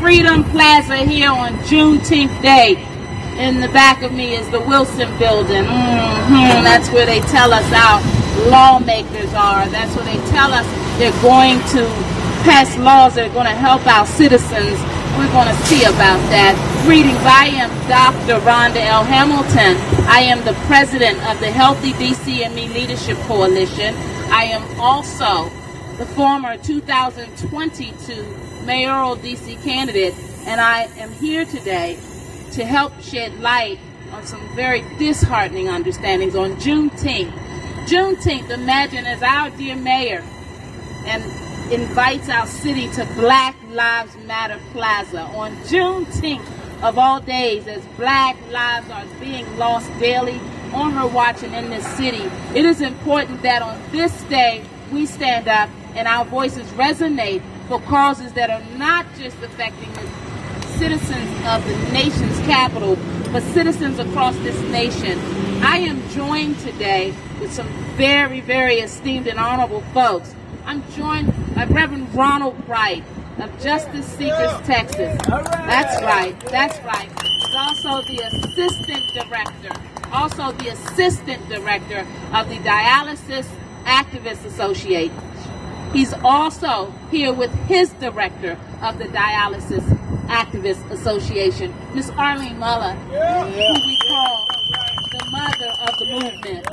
Freedom Plaza here on Juneteenth Day. In the back of me is the Wilson Building. That's where they tell us our lawmakers are. That's where they tell us they're going to pass laws that are going to help our citizens. We're going to see about that. Greetings, I am Dr. Rhonda L. Hamilton. I am the president of the Healthy DC and Me Leadership Coalition. I am also the former 2022 mayoral DC candidate, and I am here today to help shed light on some very disheartening understandings on Juneteenth. Juneteenth, imagine, as our dear mayor and invites our city to Black Lives Matter Plaza on Juneteenth of all days, as Black lives are being lost daily on her watch and in this city. It is important that on this day we stand up and our voices resonate for causes that are not just affecting the citizens of the nation's capital, but citizens across this nation. I am joined today with some very, very esteemed and honorable folks. I'm joined by Reverend Ronald Wright of Justice Seekers, Texas. That's right. He's also the assistant director of the Dialysis Activists Association. He's also here with his director of the Dialysis Activists Association, Miss Arlene Muller, who we call the mother of the movement.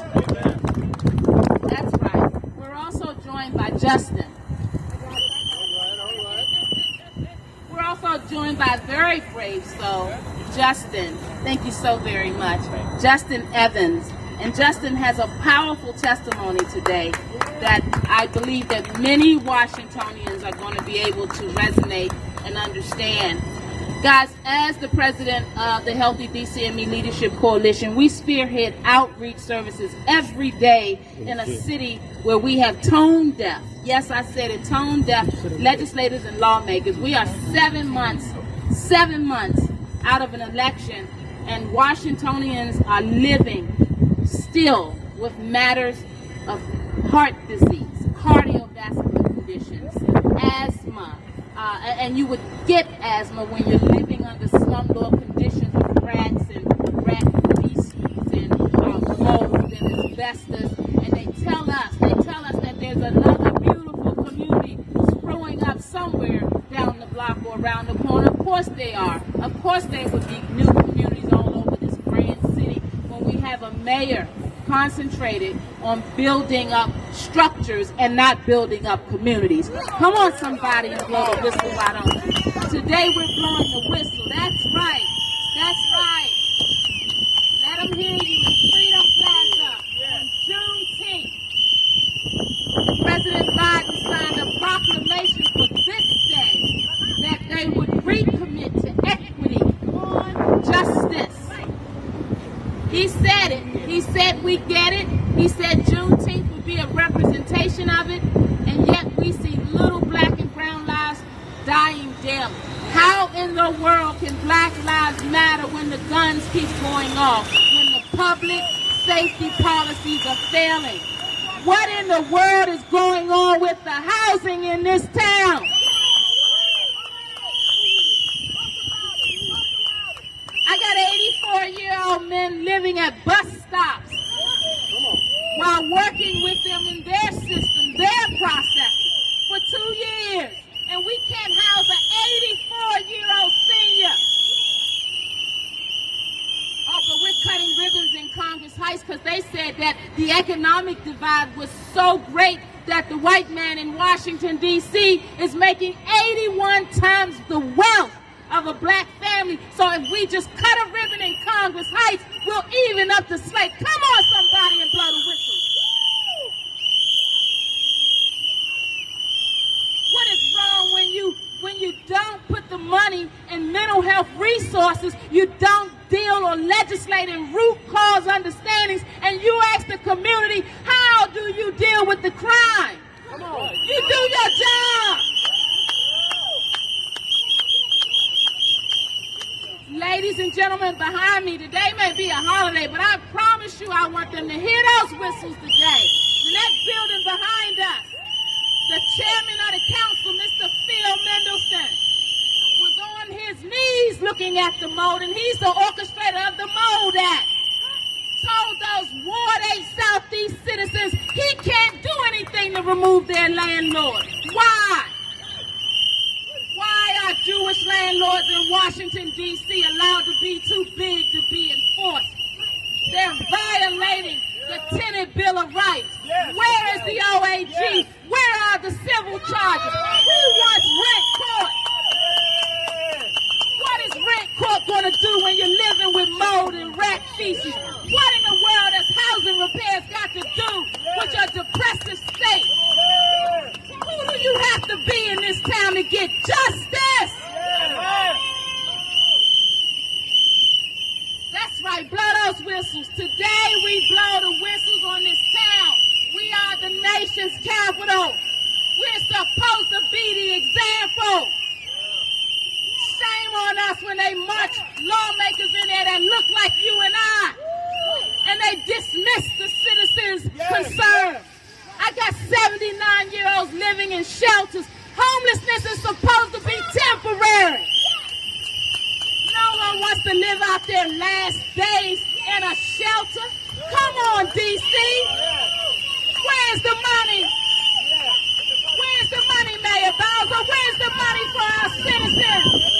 That's right. We're also joined by Justin. We're also joined by a very brave soul, Justin. Thank you so very much. Justin Evans. And Justin has a powerful testimony today that I believe that many Washingtonians are going to be able to resonate and understand. Guys, as the president of the Healthy DC and Me Leadership Coalition, we spearhead outreach services every day in a city where we have tone deaf. Yes, I said it, tone deaf legislators and lawmakers. We are 7 months out of an election, and Washingtonians are living still with matters of heart disease, cardiovascular conditions, asthma, and you would get asthma when you're living under slumlord conditions with rats and rat feces and mold and asbestos. And they tell us that there's another beautiful community sprouting up somewhere down the block or around the corner. Of course they are. Of course there would be new communities all over this grand city when we have a mayor concentrated on building up structures and not building up communities. Come on, somebody, and blow the whistle, why don't you? Today we're blowing the whistle. That's right. Let them hear you in Freedom Plaza on Juneteenth. President Biden signed a proclamation for this day that they would recommit to equity, justice. He said it. He said we get it. He said Juneteenth would be a representation of it, and yet we see little black and brown lives dying daily. How in the world can Black lives matter when the guns keep going off, when the public safety policies are failing? What in the world is going on with the housing in this town? I got 84-year-old men living at bus stops while working with them in their system, their processes, for 2 years. And we can't house an 84-year-old senior. Oh, but we're cutting ribbons in Congress Heights because they said that the economic divide was so great that the white man in Washington, D.C. is making 81 times the wealth of a black family. So if we just cut a ribbon in Congress Heights, we'll even up the slate. Come on, somebody, and blow the whistle. What is wrong when you don't put the money in mental health resources, you don't deal or legislate in root cause understandings, and you ask the community, how do you deal with the crime? Come on. You do your job. Ladies and gentlemen behind me, today may be a holiday, but I promise you I want them to hear those whistles today. In that building behind us, the chairman of the council, Mr. Phil Mendelson, was on looking at the mold, and he's the orchestrator of the Mold Act. Told those Ward 8 Southeast citizens he can't do anything to remove their landlord. Why? Why are Jewish landlords in Washington, D.C. allowed to be too big to be enforced? They're violating the Tenant Bill of Rights. Where is the OAG? Where are the civil charges? Who wants rent court? What is rent court going to do when you're living with mold and rat feces? What in the world has housing repairs got to do with your depressive state? Who do you have to be in this town to get justice? That's right, blow those whistles. Today we blow the whistles on this town. We are the nation's capital. We're supposed to be the example. Shame on us when they march lawmakers in there that look like you and I. And they dismiss the citizens' concerns. I got 79-year-olds living in shelters. Homelessness is supposed to be temporary. No one wants to live out their last days in a shelter. Come on, D.C. Where's the money? Where's the money, Mayor Bowser? Where's the money for our citizens?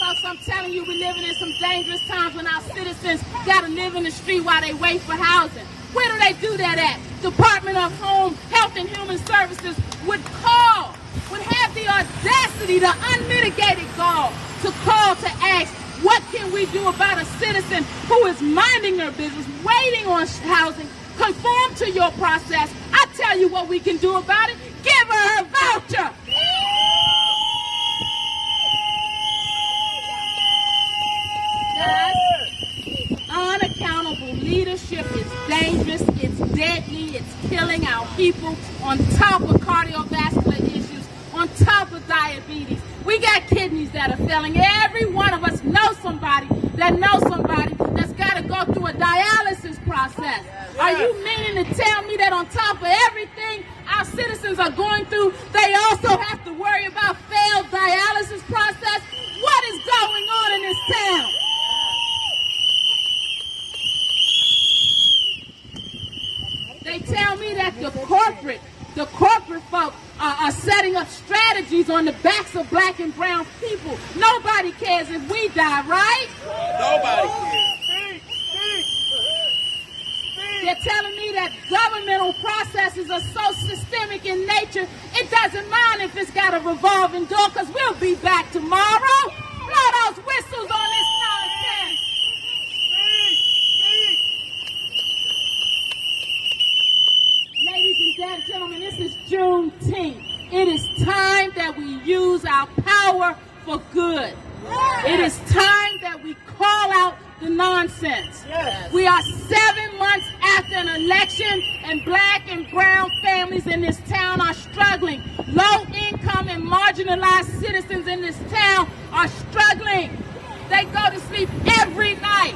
Folks, I'm telling you, we're living in some dangerous times when our citizens got to live in the street while they wait for housing. Where do they do that at? Department of Home, Health and Human Services would have the audacity, the unmitigated gall to call to ask, what can we do about a citizen who is minding their business, waiting on housing, conform to your process? I tell you what we can do about it. Give her a voucher. Unaccountable leadership is dangerous, it's deadly, it's killing our people on top of cardiovascular issues, on top of diabetes. We got kidneys that are failing. Every one of us knows somebody that knows somebody that's got to go through a dialysis process. Are you meaning to tell me that on top of everything our citizens are going through, they also have to worry about failed dialysis process? What is going on in this town? They tell me that the corporate folk are setting up strategies on the backs of black and brown people. Nobody cares if we die, right? Nobody cares. They're telling me that governmental processes are so systemic in nature, it doesn't mind if it's got a revolving door, because we'll be back tomorrow. Blow those whistles on this nonsense. Ladies and gentlemen, this is Juneteenth. It is time that we use our power for good. It is time that we call out the nonsense. We are 7 months after an election, and black and brown families in this town are struggling. Low-income and marginalized citizens in this town are struggling. They go to sleep every night,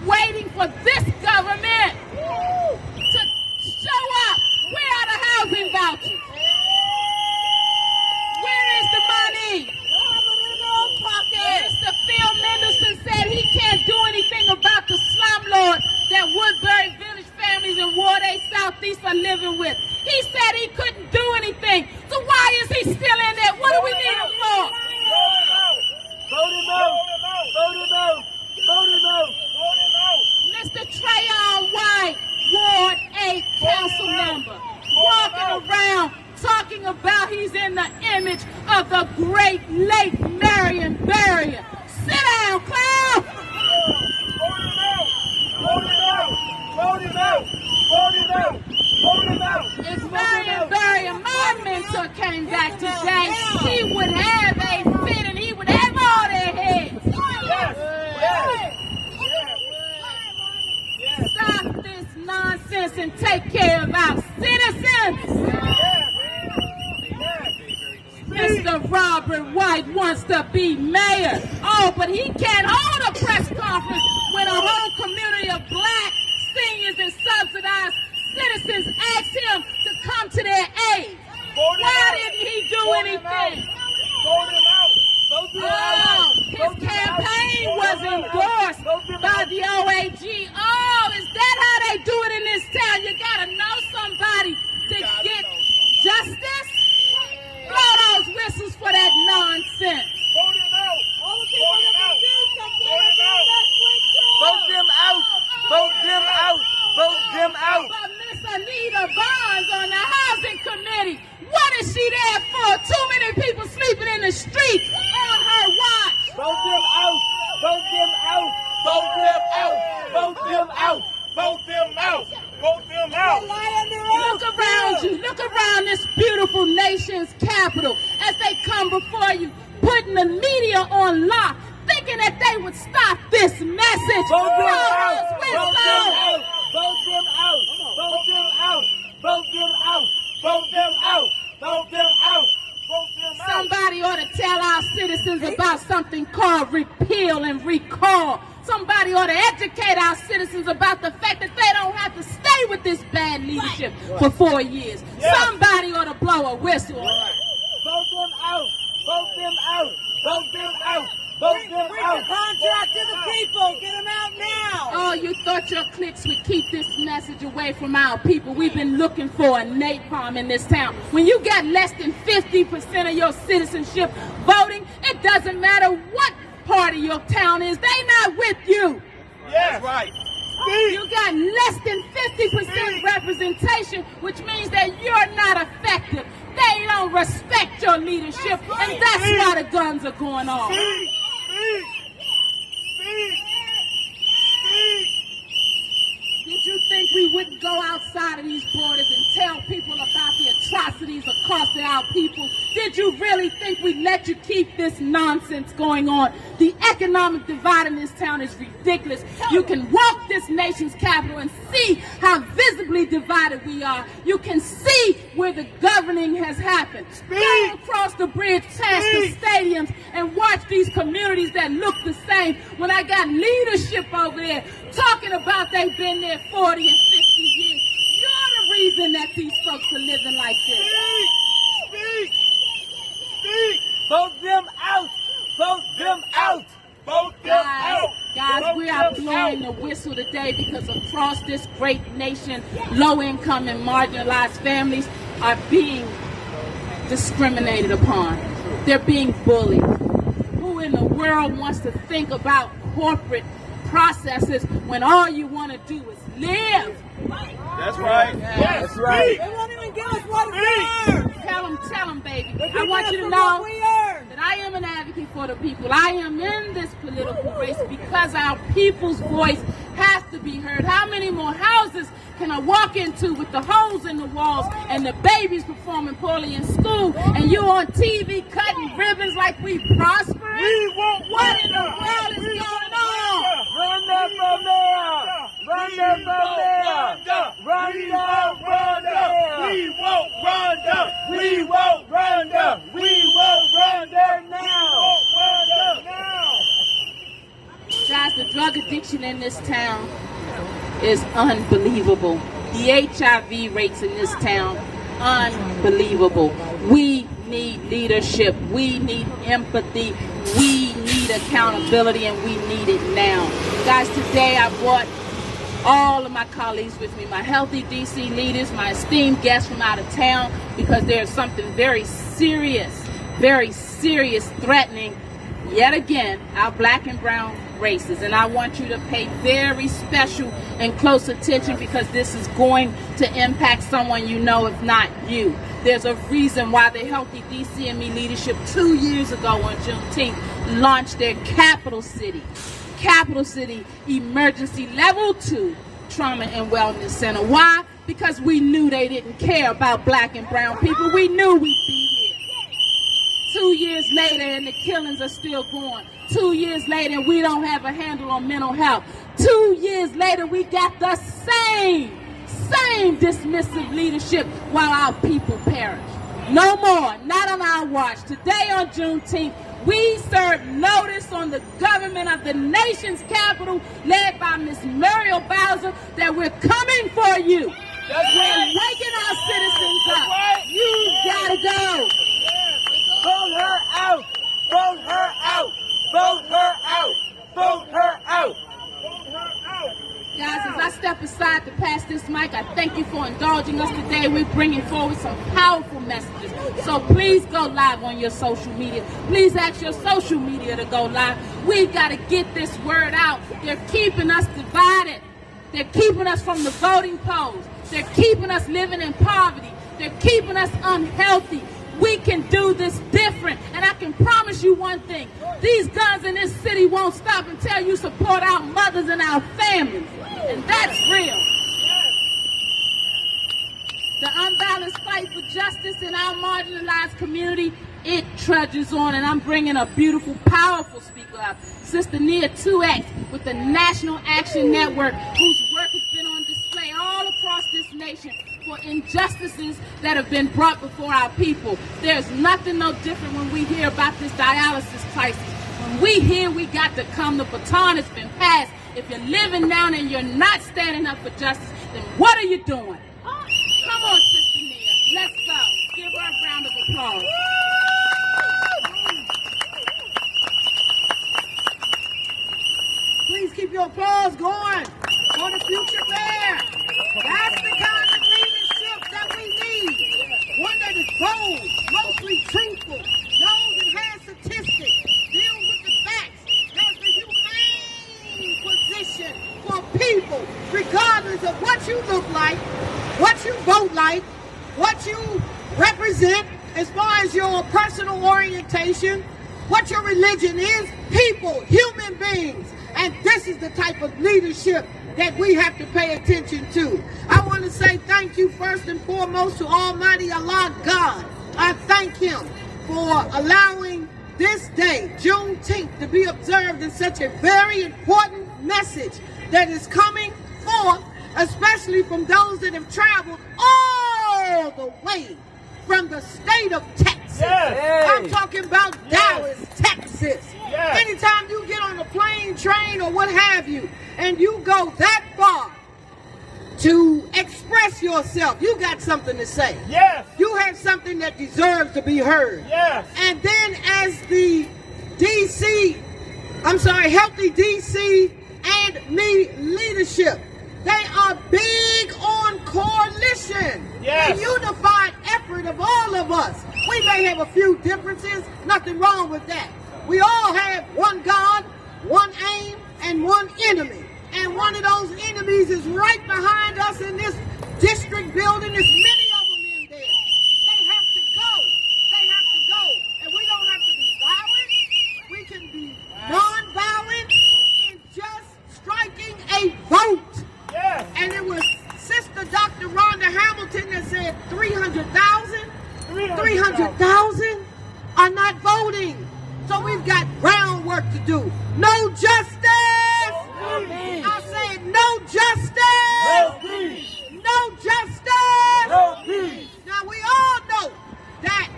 waiting for this government to show up. Where are the housing vouchers? Where is the money? Mr. Phil Mendelson said he can't do anything about the slumlord that Woodbury Village families in Ward 8 Southeast are living with. He said he couldn't do anything. So why is he still in there? What do we need him for? Vote him out. Vote him out. Vote him out. Vote him out. Mr. Trayon White, Ward 8 council member, walking around talking about he's in the image of the great late Marion Barrier. Sit down, clown! Vote him out. Vote him out. Vote him out. Vote him out. Vote him out. If Marion Barrier, my mentor, came back today, he would have a fit and he would have all their heads. Stop this nonsense and take care of our citizens. Mr. Robert White wants to be mayor. Oh, but he can't hold a press conference when a whole community of black seniors and subsidized citizens ask him to come to their aid. everything. Vote him out. Vote him out. His campaign was endorsed by the OAG. Oh, is that how they do it in this town? You gotta know somebody to get justice? Blow those whistles for that nonsense. Vote him out. Vote him out. Vote him out. Vote them out. Vote them out. Vote them out. But Miss Anita Barnes on the housing committee, what is she there for? Too many people sleeping in the street on her watch. Vote them out. Vote them out. Vote them out. Vote them out. Vote them out. Vote them out. Look around you. Look around this beautiful nation's capital as they come before you, putting the media on lock, thinking that they would stop this message. Vote them Blow out. those Vote them whistles. out. Vote them out. Vote them out. Vote them out. Vote them out. Vote them out. Vote them out. Somebody ought to tell our citizens about something called repeal and recall. Somebody ought to educate our citizens about the fact that they don't have to stay with this bad leadership for 4 years. Yes. Somebody ought to blow a whistle. Vote them out. Vote them out. Vote them out. Vote them out. Contract to the people. Get them out now. Oh, you thought your cliques would keep this message away from our people. We've been looking for a napalm in this town. When you got less than 50% of your citizenship voting, it doesn't matter what part of your town is. They not with you. Yes. Right. You got less than 50% representation, which means that you're not effective. They don't respect your leadership, and that's why the guns are going off. Speak. Speak. Speak. Speak. Did you think we wouldn't go outside of these borders and tell people about the atrocities across our people? Did you really think we'd let you keep this nonsense going on? The economic divide in this town is ridiculous. You can walk this nation's capital and see how visibly divided we are. You can see where the governing has happened. Go across the bridge past the stadiums and watch these communities that look the same when I got leadership over there talking about they've been there 40 and 50 years. You're the reason that these folks are living like this. Speak. Speak. Vote them out. Vote them out. Vote them out. Guys, Vote we are them blowing the out. whistle today because across this great nation, low-income and marginalized families are being discriminated upon. They're being bullied. Who in the world wants to think about corporate processes when all you want to do is live? That's right. Yes. That's right. They won't even give us what we earn. Tell them, baby. They I give want us you to for know what we earn. that I am an advocate for the people. I am in this political race because our people's voice has to be heard. How many more houses can I walk into with the holes in the walls and the babies performing poorly in school and you on TV cutting ribbons like we prospering? We won't What in the world is going on? Run them from there. Run them from there. Run them from there. We won't run them. We won't run them. We won't run them now. Run them now. Guys, the drug addiction in this town is unbelievable. The HIV rates in this town, unbelievable. We need leadership. We need empathy. We need accountability, and we need it now. Guys, today I brought all of my colleagues with me, my Healthy DC leaders, my esteemed guests from out of town, because there's something very serious, threatening, yet again, our black and brown races. And I want you to pay very special and close attention because this is going to impact someone you know, if not you. There's a reason why the Healthy DC and Me leadership 2 years ago on Juneteenth launched their Capital City Emergency Level 2 Trauma and Wellness Center. Why? Because we knew they didn't care about black and brown people. We knew we'd be here. 2 years later and the killings are still going. 2 years later and we don't have a handle on mental health. 2 years later we got the same dismissive leadership while our people perish. No more, not on our watch. Today on Juneteenth, we serve notice on the government of the nation's capital, led by Miss Muriel Bowser, that we're coming for you. That's We're right. waking our citizens up. That's right. You gotta go. Yes. today. We're bringing forward some powerful messages. So please go live on your social media. Please ask your social media to go live. We've got to get this word out. They're keeping us divided. They're keeping us from the voting polls. They're keeping us living in poverty. They're keeping us unhealthy. We can do this different. And I can promise you one thing. These guns in this city won't stop until you support our mothers and our families. And that's real. The unbalanced fight for justice in our marginalized community, it trudges on. And I'm bringing a beautiful, powerful speaker out, Sister Nia 2X with the National Action Network, whose work has been on display all across this nation for injustices that have been brought before our people. There's nothing no different when we hear about this dialysis crisis. When we hear we got to come, the baton has been passed. If you're living now and you're not standing up for justice, then what are you doing? Come on, Sister Nia. Let's go. Give her a round of applause. Please keep your applause going for the future fair. That's the kind of leadership that we need. One that is bold, mostly truthful, knows and has statistics, deals with the facts, has the humane position for people, regardless of what you look like, what you vote like, what you represent as far as your personal orientation, what your religion is. People, human beings. And this is the type of leadership that we have to pay attention to. I want to say thank you first and foremost to Almighty Allah God. I thank Him for allowing this day, Juneteenth, to be observed in such a very important message that is coming forth, especially from those that have traveled all the way from the state of Texas. Yes. I'm talking about Dallas, Texas. Yes. Anytime you get on a plane, train, or what have you, and you go that far to express yourself, you got something to say. Yes. You have something that deserves to be heard. Yes. And then as the Healthy DC and Me leadership, they are big on coalition. Yes. The unified effort of all of us. We may have a few differences, nothing wrong with that. We all have one God, one aim, and one enemy. And one of those enemies is right behind us in this district building. There's many of them in there. They have to go. They have to go. And we don't have to be violent. We can be non-violent in just striking a vote. Yes. And it was Sister Dr. Rhonda Hamilton that said 300,000 are not voting. So we've got groundwork to do. No justice. I said no justice. No peace. No justice. No peace. Now we all know that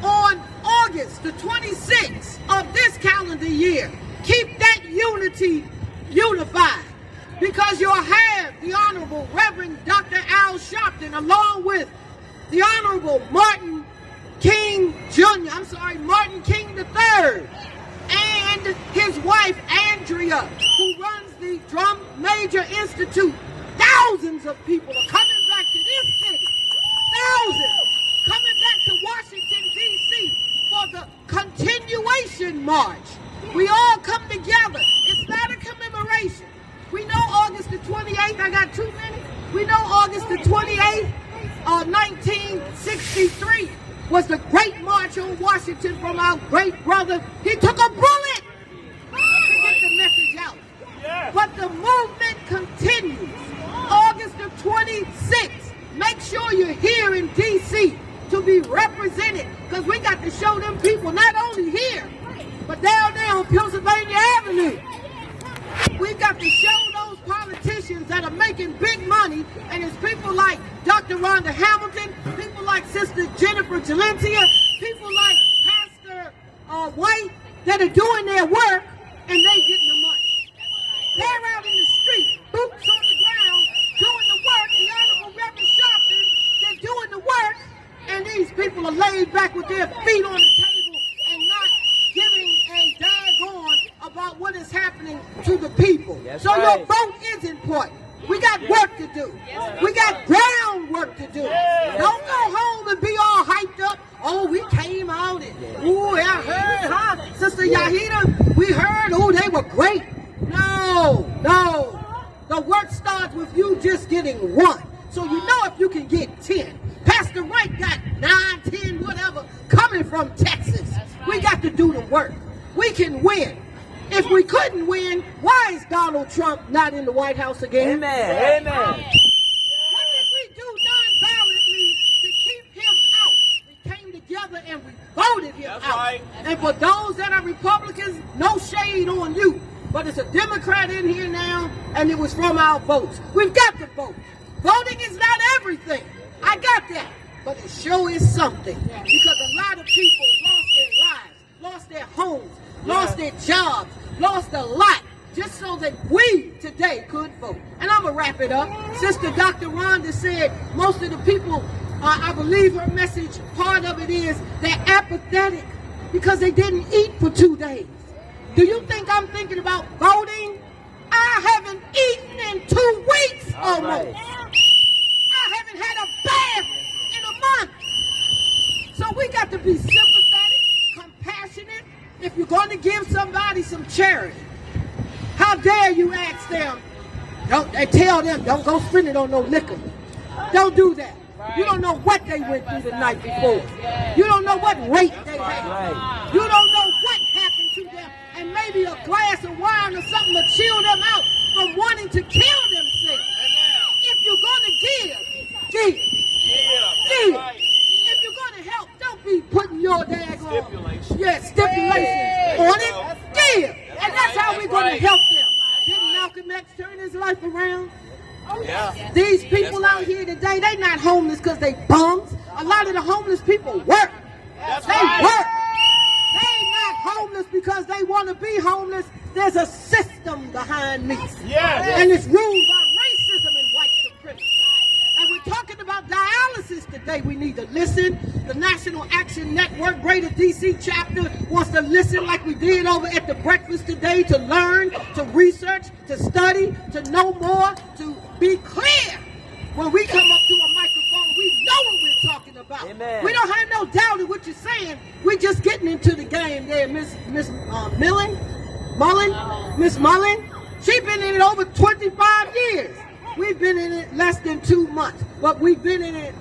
on August the 26th of this calendar year, keep that unity unified. Because you'll have the Honorable Reverend Dr. Al Sharpton along with the Honorable Martin King III, and his wife Andrea, who runs the Drum Major Institute. Thousands of people are coming back to this city. Thousands coming back to Washington, D.C. for the continuation march. We all come together. It's not a commemoration. We know August the 28th, I got 2 minutes. We know August the 28th, 1963 was the great march on Washington from our great brother. He took a bullet to get the message out. Yes. But the movement continues. August the 26th, make sure you're here in D.C. to be represented, because we got to show them people not only here, but down there on Pennsylvania Avenue. We've got to show those politicians that are making big money, and it's people like Dr. Rhonda Hamilton, people like Sister Jennifer Jalencia, people like Pastor White that are doing their work, and they getting the money. They're out in the street, boots on the ground, doing the work. The Honorable Reverend Sharpton, they're doing the work, and these people are laid back with their feet on the table and not giving a daggone about what is happening to the people. That's so right. your vote is important. We got work to do. We got groundwork to do. Don't go home and be all hyped up. Oh, we came out and, ooh, I heard, huh? Sister Yahida, we heard, oh, they were great. No, no. The work starts with you just getting one. So you know if you can get 10. Pastor Wright got 9, 10, whatever, coming from Texas. We got to do the work. We can win. If we couldn't win, why is Donald Trump not in the White House again? Amen. Amen. What did we do nonviolently to keep him out? We came together and we voted him out. Right. And for those that are Republicans, no shade on you. But it's a Democrat in here now, and it was from our votes. We've got to vote. Voting is not everything. I got that. But it sure is something. Because a lot of people lost their lives, lost their homes, lost their jobs, lost a lot, just so that we today could vote. And I'm going to wrap it up. Sister Dr. Rhonda said most of the people, I believe her message, part of it is they're apathetic because they didn't eat for 2 days. Do you think I'm thinking about voting? I haven't eaten in 2 weeks almost. I haven't had a bath in a month. So we got to be sympathetic, compassionate. If you're going to give somebody some charity, how dare you ask them, tell them, don't go spend it on no liquor. Don't do that. You don't know what they went through the night before. You don't know what rape they had. You don't know what happened to them. And maybe a glass of wine or something to chill them out from wanting to kill themselves. If you're going to give. If you're going to help, don't be putting your daggone stipulations on it. Give. And that's how we're going to help them. Didn't Malcolm X turn his life around? These people out here today, they not homeless because they bums. A lot of the homeless people work. They work. They not homeless because they want to be homeless. There's a system behind me. And it's ruled by racism and white supremacy. And we're talking about dialysis today. We need to listen. The National Action Network, Greater DC chapter, wants to listen like we did over at the breakfast today, to learn, to research, to study, to know more, to be clear. When we come up to a microphone, we know what we're talking about. Amen. We don't have no doubt in what you're saying. We're just getting into the game there, Miss Mullen. She's been in it over 25 years. We've been in it less than 2 months, but we've been in it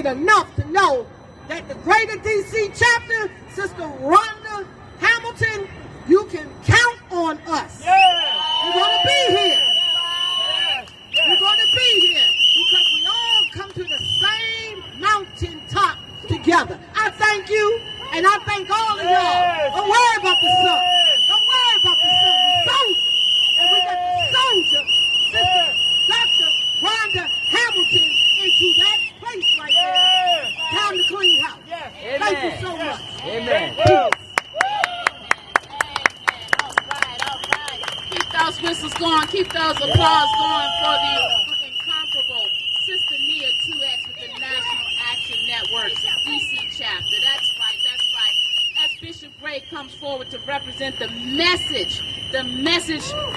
enough to know that the Greater DC chapter, Sister Rhonda Hamilton, you can count on us. We're going to be here. We're going to be here because we all come to the same mountaintop together. I thank you, and I thank all of y'all. Don't worry about the sun. Don't worry about the sun. We're soldiers. And we got the soldier, Sister Dr. Rhonda Hamilton, into that place right there. Time to clean house. Thank you so much. Amen. Keep those whistles going. Keep those applause going for the incomparable Sister Nia 2X with the National Action Network DC chapter. That's right. That's right. As Bishop Gray comes forward to represent the message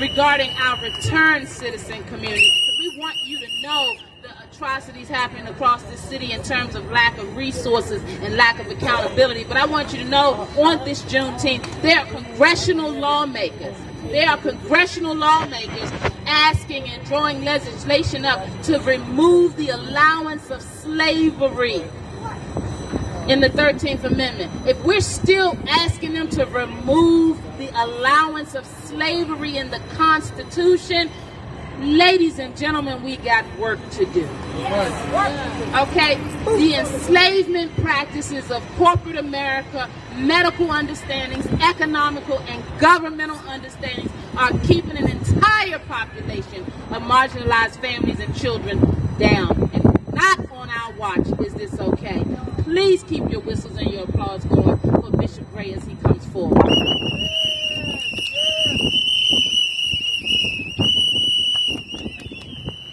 regarding our returned citizen community. We want you to know the atrocities happening across the city in terms of lack of resources and lack of accountability. But I want you to know on this Juneteenth, there are congressional lawmakers. There are congressional lawmakers asking and drawing legislation up to remove the allowance of slavery in the 13th Amendment. If we're still asking them to remove the allowance of slavery in the Constitution, ladies and gentlemen, we got work to do. Okay? The enslavement practices of corporate America, medical understandings, economical and governmental understandings are keeping an entire population of marginalized families and children down. And not on our watch is this okay. Please keep your whistles and your applause going for Bishop Gray as he comes forward.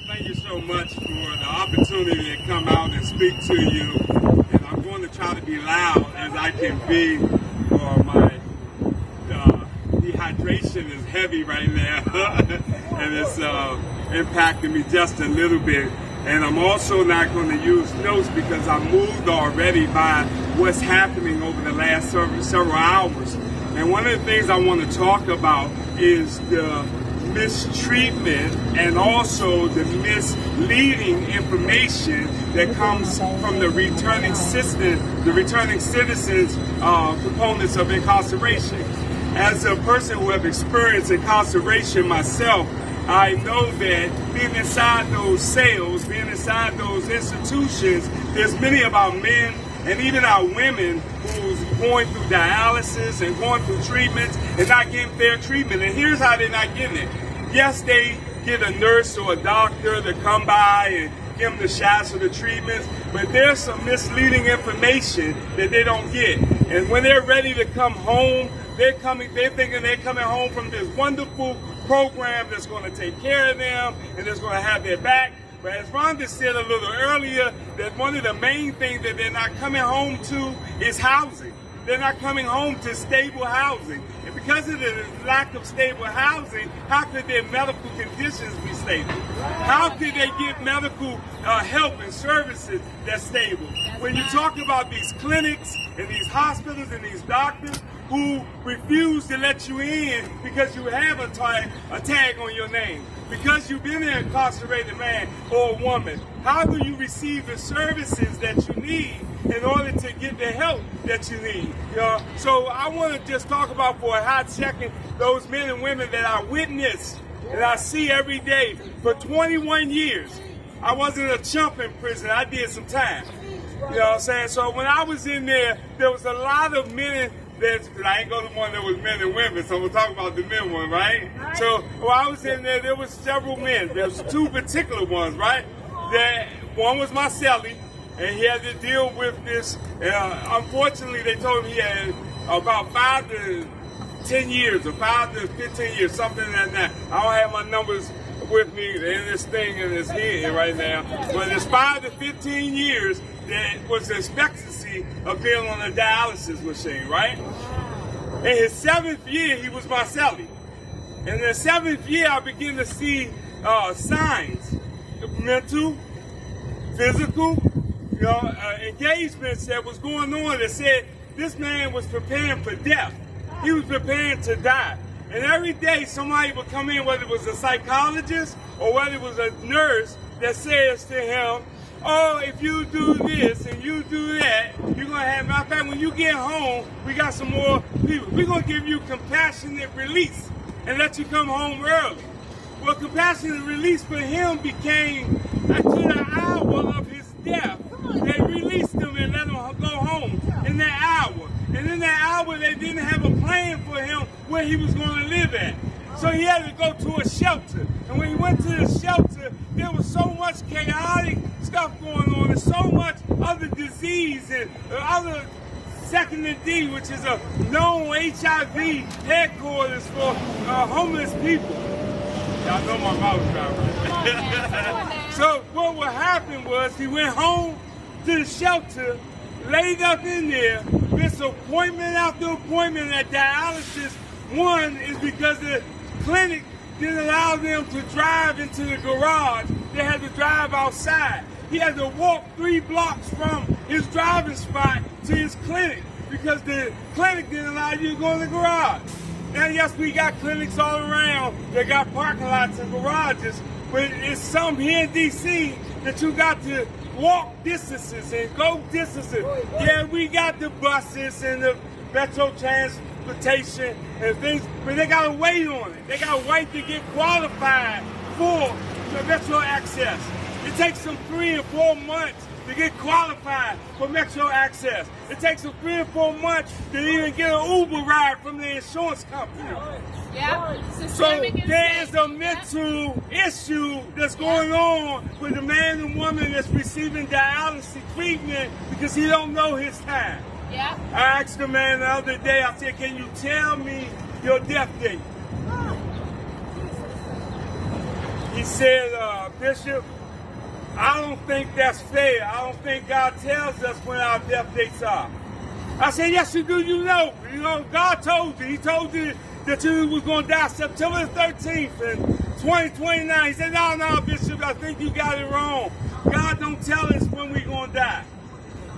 Thank you so much for the opportunity to come out and speak to you. And I'm going to try to be loud as I can be, for my dehydration is heavy right now. And it's impacted me just a little bit. And I'm also not going to use notes because I'm moved already by what's happening over the last several hours. And one of the things I want to talk about is the mistreatment and also the misleading information that comes from the returning citizens components of incarceration. As a person who have experienced incarceration myself, I know that being inside those cells, being inside those institutions, there's many of our men and even our women who's going through dialysis and going through treatments and not getting fair treatment. And here's how they're not getting it. Yes, they get a nurse or a doctor to come by and give them the shots or the treatments, but there's some misleading information that they don't get. And when they're ready to come home, they're thinking they're coming home from this wonderful program that's going to take care of them and that's going to have their back. But as Rhonda said a little earlier, that one of the main things that they're not coming home to is housing. They're not coming home to stable housing. And because of the lack of stable housing, how could their medical conditions be stable? How could they get medical help and services that's stable? When you talk about these clinics and these hospitals and these doctors who refuse to let you in because you have a tag on your name, because you've been an incarcerated man or a woman, how do you receive the services that you need in order to get the help that you need? So I want to just talk about for a hot second those men and women that I witness and I see every day. For 21 years, I wasn't a chump in prison. I did some time. You know what I'm saying? So when I was in there was a lot of men. I ain't going to one that was men and women, so we'll talk about the men one, right? So while I was in there was several men. There was two particular ones, right? One was my cellie, and he had to deal with this. Unfortunately, they told him he had about 5 to 10 years or 5 to 15 years, something like that. I don't have my numbers with me in this thing in his head right now, but it's 5 to 15 years that was the expectancy of being on a dialysis machine, right? In his 7th year, he was my cellie. In the 7th year, I began to see signs, mental, physical, engagements that was going on that said this man was preparing for death. He was preparing to die. And every day somebody would come in, whether it was a psychologist or whether it was a nurse, that says to him, oh, if you do this and you do that, you're going to have, matter of fact, when you get home, we got some more people. We're going to give you compassionate release and let you come home early. Well, compassionate release for him became to the hour of his death. They released him and let him go home in that hour. And in that hour, they didn't have a plan for him where he was going to live at. So he had to go to a shelter. And when he went to the shelter, there was so much chaotic stuff going on and so much other disease and other Second and D, which is a known HIV headquarters for homeless people. Y'all know my mouth right? So what would happen was he went home to the shelter, laid up in there, missed appointment after appointment at dialysis. One is because the clinic didn't allow them to drive into the garage. They had to drive outside. He had to walk 3 blocks from his driving spot to his clinic because the clinic didn't allow you to go in the garage. Now, yes, we got clinics all around. They got parking lots and garages, but it's some here in D.C. that you got to walk distances and go distances. Yeah, we got the buses and the metro transportation and things, but they got to wait on it. They got to wait to get qualified for the metro access. It takes them 3 and 4 months to get qualified for metro access. It takes them 3 and 4 months to even get an Uber ride from the insurance company. Yeah. So there is a mental issue that's going on with the man and woman that's receiving dialysis treatment because he don't know his time. Yeah. I asked the man the other day, I said, can you tell me your death date? He said, Bishop, I don't think that's fair. I don't think God tells us when our death dates are. I said, yes, you do. You know, God told you. He told you that you was going to die September the 13th and 2029. He said, no, Bishop, I think you got it wrong. God don't tell us when we're going to die.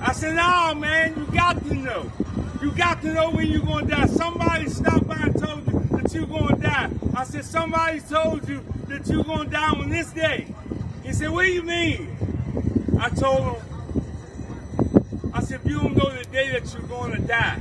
I said, no, man, you got to know. You got to know when you're going to die. Somebody stopped by and told you that you're going to die. I said, somebody told you that you're going to die on this day. He said, what do you mean? I told him, I said, if you don't know the day that you're going to die,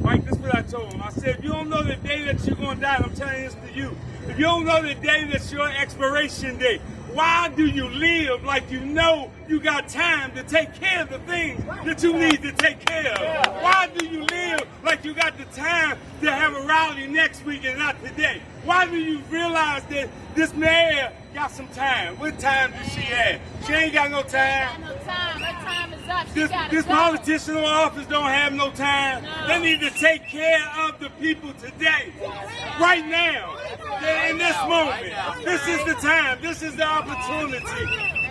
right, this is what I told him. I said, if you don't know the day that you're going to die, and I'm telling this to you, if you don't know the day that's your expiration date, why do you live like you know you got time to take care of the things that you need to take care of? Why do you live like you got the time to have a rally next week and not today? Why do you realize that this mayor got some time? What time does she have? She ain't got no time. No time. Her time is up. This politician in office don't have no time. No. They need to take care of the people today, right now, in this moment. This is the time. This is the opportunity.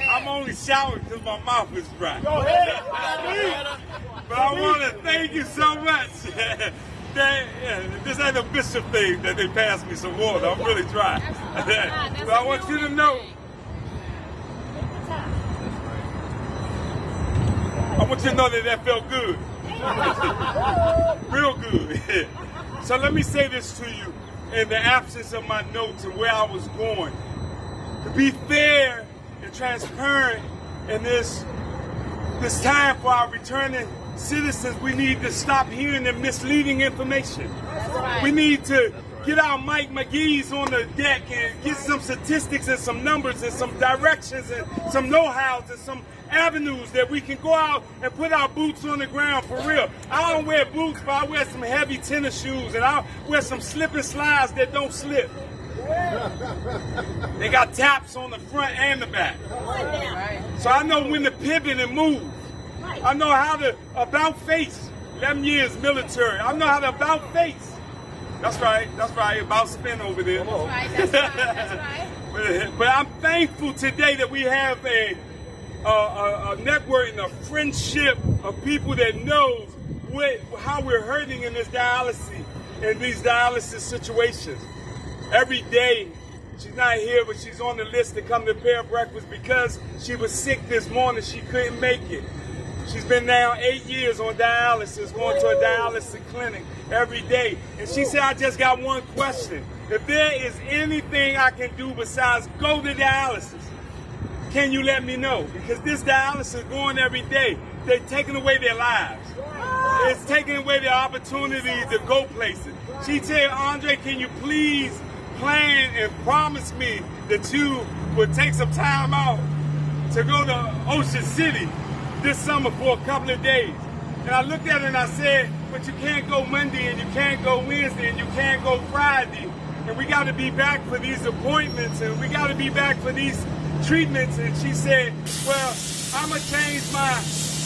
I'm only shouting because my mouth is dry. Go ahead. But I want to thank you so much. This ain't a bishop thing that they passed me some water. I'm really dry. But I want you to know. I want you to know that felt good. Real good. So let me say this to you in the absence of my notes and where I was going. To be fair and transparent in this time for our returning citizens, we need to stop hearing the misleading information. Right. We need to get our Mike McGee's on the deck and get some statistics and some numbers and some directions and some know-hows and some avenues that we can go out and put our boots on the ground for real. I don't wear boots, but I wear some heavy tennis shoes and I wear some slip and slides that don't slip. They got taps on the front and the back. So I know when to pivot and move. I know how to about face. 11 years military. I know how to about face. That's right. About spin over there. That's right. But I'm thankful today that we have a network and a friendship of people that knows how we're hurting in this dialysis, in these dialysis situations. Every day, she's not here, but she's on the list to come to prayer breakfast because she was sick this morning. She couldn't make it. She's been now 8 years on dialysis, going to a dialysis clinic every day. And she said, I just got one question. If there is anything I can do besides go to dialysis, can you let me know? Because this dialysis is going every day. They're taking away their lives. It's taking away their opportunity to go places. She said, Andre, can you please plan and promise me that you would take some time out to go to Ocean City this summer for a couple of days? And I looked at her and I said, but you can't go Monday and you can't go Wednesday and you can't go Friday. And we got to be back for these appointments and we got to be back for these treatments. And she said, well, I'm going to change my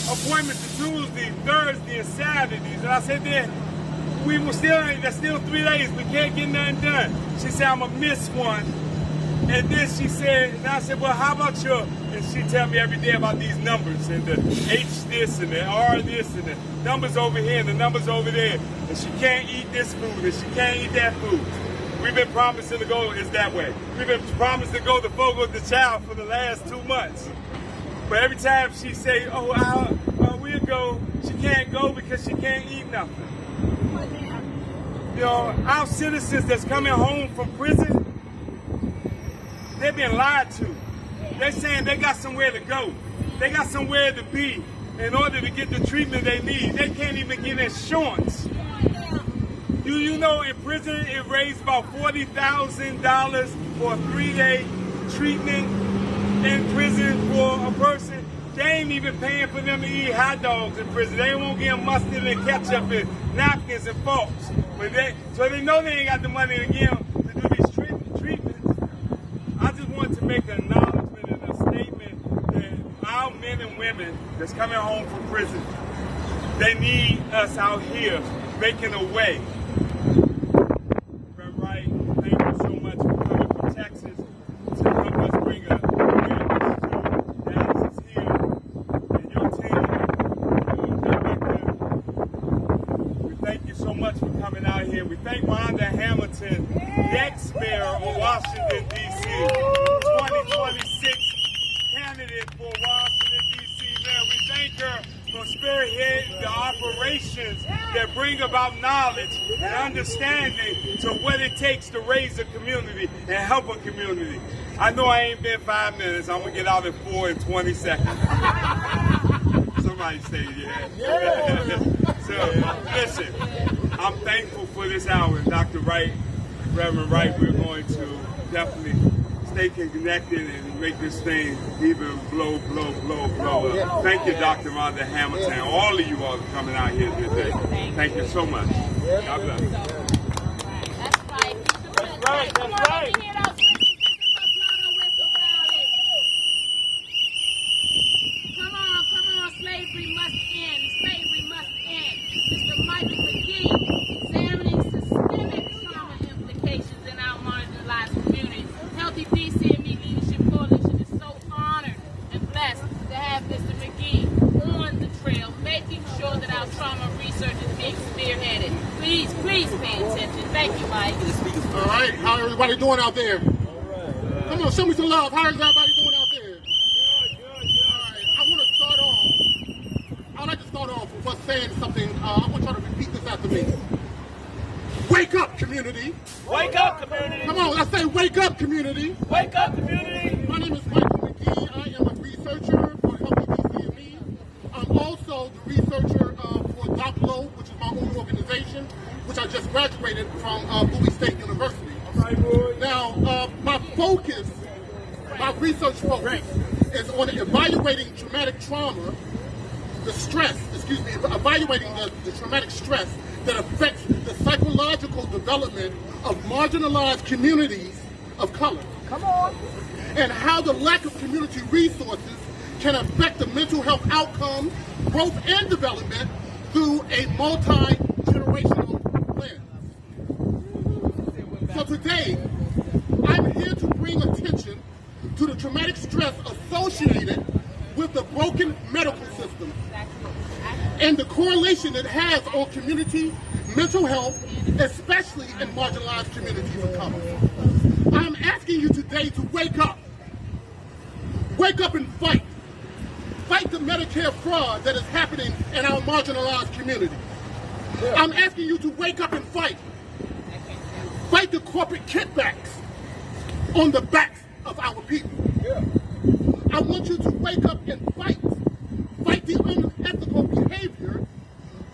appointment to Tuesday, Thursday, and Saturdays. And I said, then that's still 3 days. We can't get nothing done. She said, I'm going to miss one. And then she said, and I said, well, how about your, and she tell me every day about these numbers and the H this and the R this and the numbers over here and the numbers over there. And she can't eat this food and she can't eat that food. We've been promising to go, it's that way. We've been promised to go to Fogo de Chao for the last 2 months. But every time she say, we'll go, she can't go because she can't eat nothing. You know, our citizens that's coming home from prison, they've been lied to. They're saying they got somewhere to go. They got somewhere to be in order to get the treatment they need. They can't even get insurance. Do you know in prison it raised about $40,000 for a 3-day treatment in prison for a person? They ain't even paying for them to eat hot dogs in prison. They won't give them mustard and ketchup and napkins and forks. So they know they ain't got the money to give them to do these treatments. I just want to make an acknowledgement and a statement that our men and women that's coming home from prison, they need us out here making a way. Right? Thank you so much for coming from Texas to help us bring a Dallas is here and your team. We thank you so much for coming out here. here. We thank Rhonda Hamilton, the ex-mayor of Washington, D.C., 2026 candidate for Washington, D.C. mayor. We thank her for spearheading the operations that bring about knowledge and understanding to what it takes to raise a community and help a community. I know I ain't been 5 minutes. I'm going to get out at 4 and 20 seconds. Somebody say yeah. So, listen, I'm thankful for this hour. Dr. Wright, Reverend Wright, we're going to definitely stay connected and make this thing even blow up. Thank you, Dr. Rhonda Hamilton, and all of you all for coming out here today. Thank you so much. God bless. That's right. That's right. Come on, let me hear those whistles. Come on, slavery must end. Slavery must end. Mr. Michael McGee, examining systemic trauma implications in our marginalized communities. Healthy DCME Leadership Coalition is so honored and blessed to have Mr. McGee on the trail, making sure that our trauma research is being spearheaded. Please pay attention. Thank you, Mike. All right, how everybody doing out there? Come on, show me some love. How is everybody doing out there? I'd like to start off with us saying something. I want y'all to repeat this after me. Wake up, community. Wake up, community. Come on, let's say wake up, community. Wake up, community. My name is Michael McGee. I am a researcher for Healthy DCME. I'm also the researcher for DocLo, which is my own organization, which I just graduated from Bowie State University. Now, my research focus is on evaluating traumatic trauma, evaluating the traumatic stress that affects the psychological development of marginalized communities of color. Come on. And how the lack of community resources can affect the mental health outcomes, growth, and development through a multi-generational lens. So today, I'm here to bring attention to the traumatic stress associated with the broken medical system and the correlation it has on community mental health, especially in marginalized communities of color. I'm asking you today to wake up. Wake up and fight. Fight the Medicare fraud that is happening in our marginalized community. I'm asking you to wake up and fight. Fight the corporate kickbacks on the backs of our people. I want you to wake up and fight. Fight the unethical behavior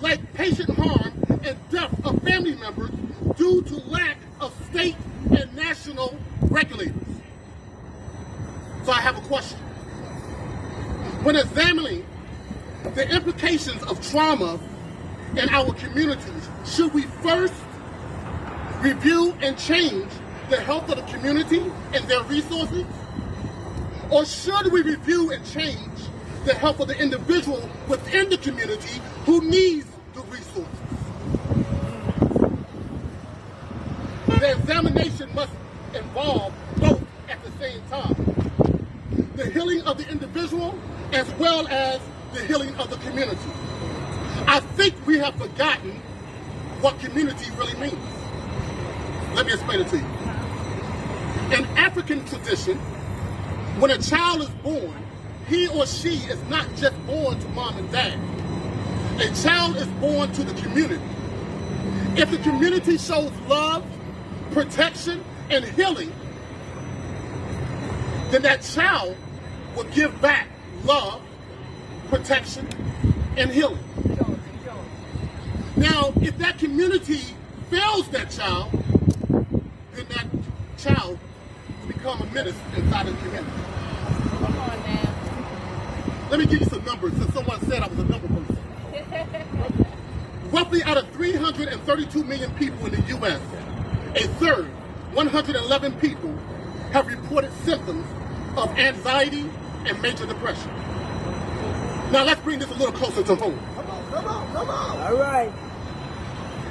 like patient harm and death of family members due to lack of state and national regulators. So I have a question. When examining the implications of trauma in our communities, should we first review and change the health of the community and their resources? Or should we review and change the health of the individual within the community who needs the resources? The examination must involve both at the same time. The healing of the individual as well as the healing of the community. I think we have forgotten what community really means. Let me explain it to you. In African tradition, when a child is born, he or she is not just born to mom and dad. A child is born to the community. If the community shows love, protection, and healing, then that child will give back love, protection, and healing. Now, if that community fails that child, then that child will become a menace inside of the community. Come on now. Let me give you some numbers, since someone said I was a number person. Roughly out of 332 million people in the U.S., a third, 111 people, have reported symptoms of anxiety and major depression. Now let's bring this a little closer to home. Come on. All right.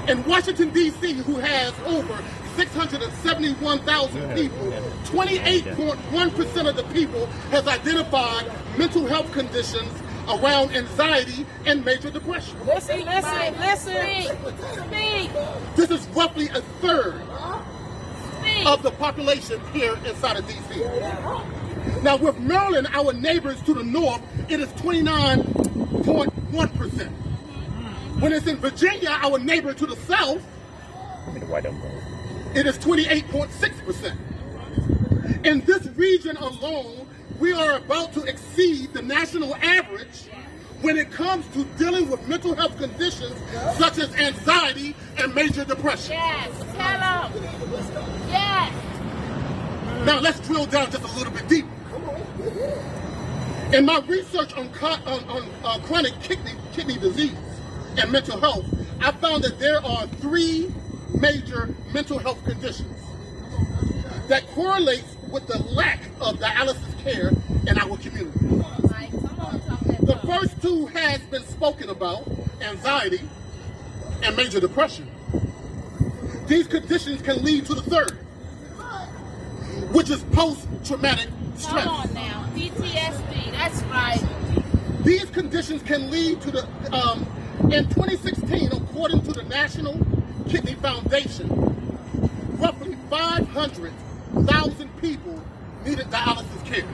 In Washington, D.C., who has over 671,000 people, 28.1% of the people has identified mental health conditions around anxiety and major depression. Listen. Speak. This is roughly a third of the population here inside of D.C. Now, with Maryland, our neighbors to the north, it is 29.1%. When it's in Virginia, our neighbor to the south, it is 28.6%. In this region alone, we are about to exceed the national average when it comes to dealing with mental health conditions such as anxiety and major depression. Yes, tell them. Yes. Now let's drill down just a little bit deeper. In my research on chronic kidney disease and mental health, I found that there are 3 major mental health conditions that correlates with the lack of dialysis care in our community. The first 2 has been spoken about, anxiety and major depression. These conditions can lead to the third, which is post-traumatic stress. Come on now, PTSD, that's right. These conditions can lead to the, in 2016, according to the National Kidney Foundation, roughly 500,000 people needed dialysis care.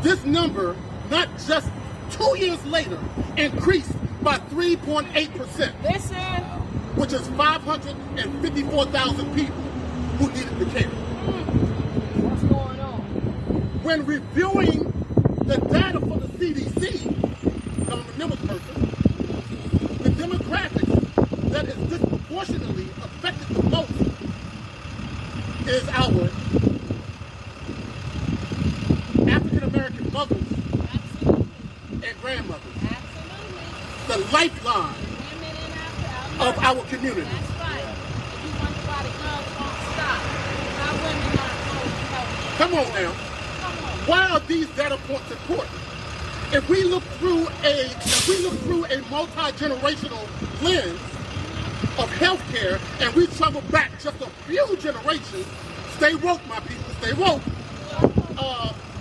This number, not just 2 years later, increased by 3.8%. Listen. Which is 554,000 people who needed the care. What's going on? When reviewing the data for the CDC, government numbers person, the demographics that is disproportionately affected the most is our African American mothers and grandmothers. Absolutely. The lifeline Women in of our community. That's right. If you wonder why the guns won't stop, why women aren't going to help. Come on now. Why are these data points important? If we look through a multi-generational lens of healthcare and we travel back just a few generations, stay woke, my people, stay woke.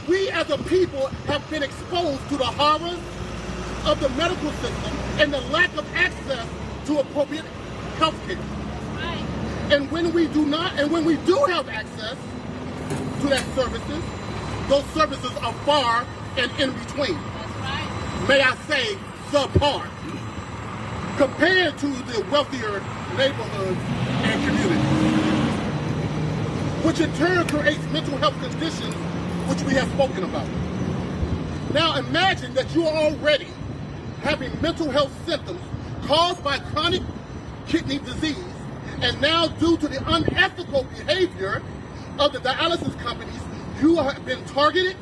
We as a people have been exposed to the horrors of the medical system and the lack of access to appropriate health care. Right. And when we do have access to that services, those services are far and in between. That's right. May I say subpar, compared to the wealthier neighborhoods and communities, which in turn creates mental health conditions which we have spoken about. Now imagine that you are already having mental health symptoms caused by chronic kidney disease, and now due to the unethical behavior of the dialysis companies, you have been targeted,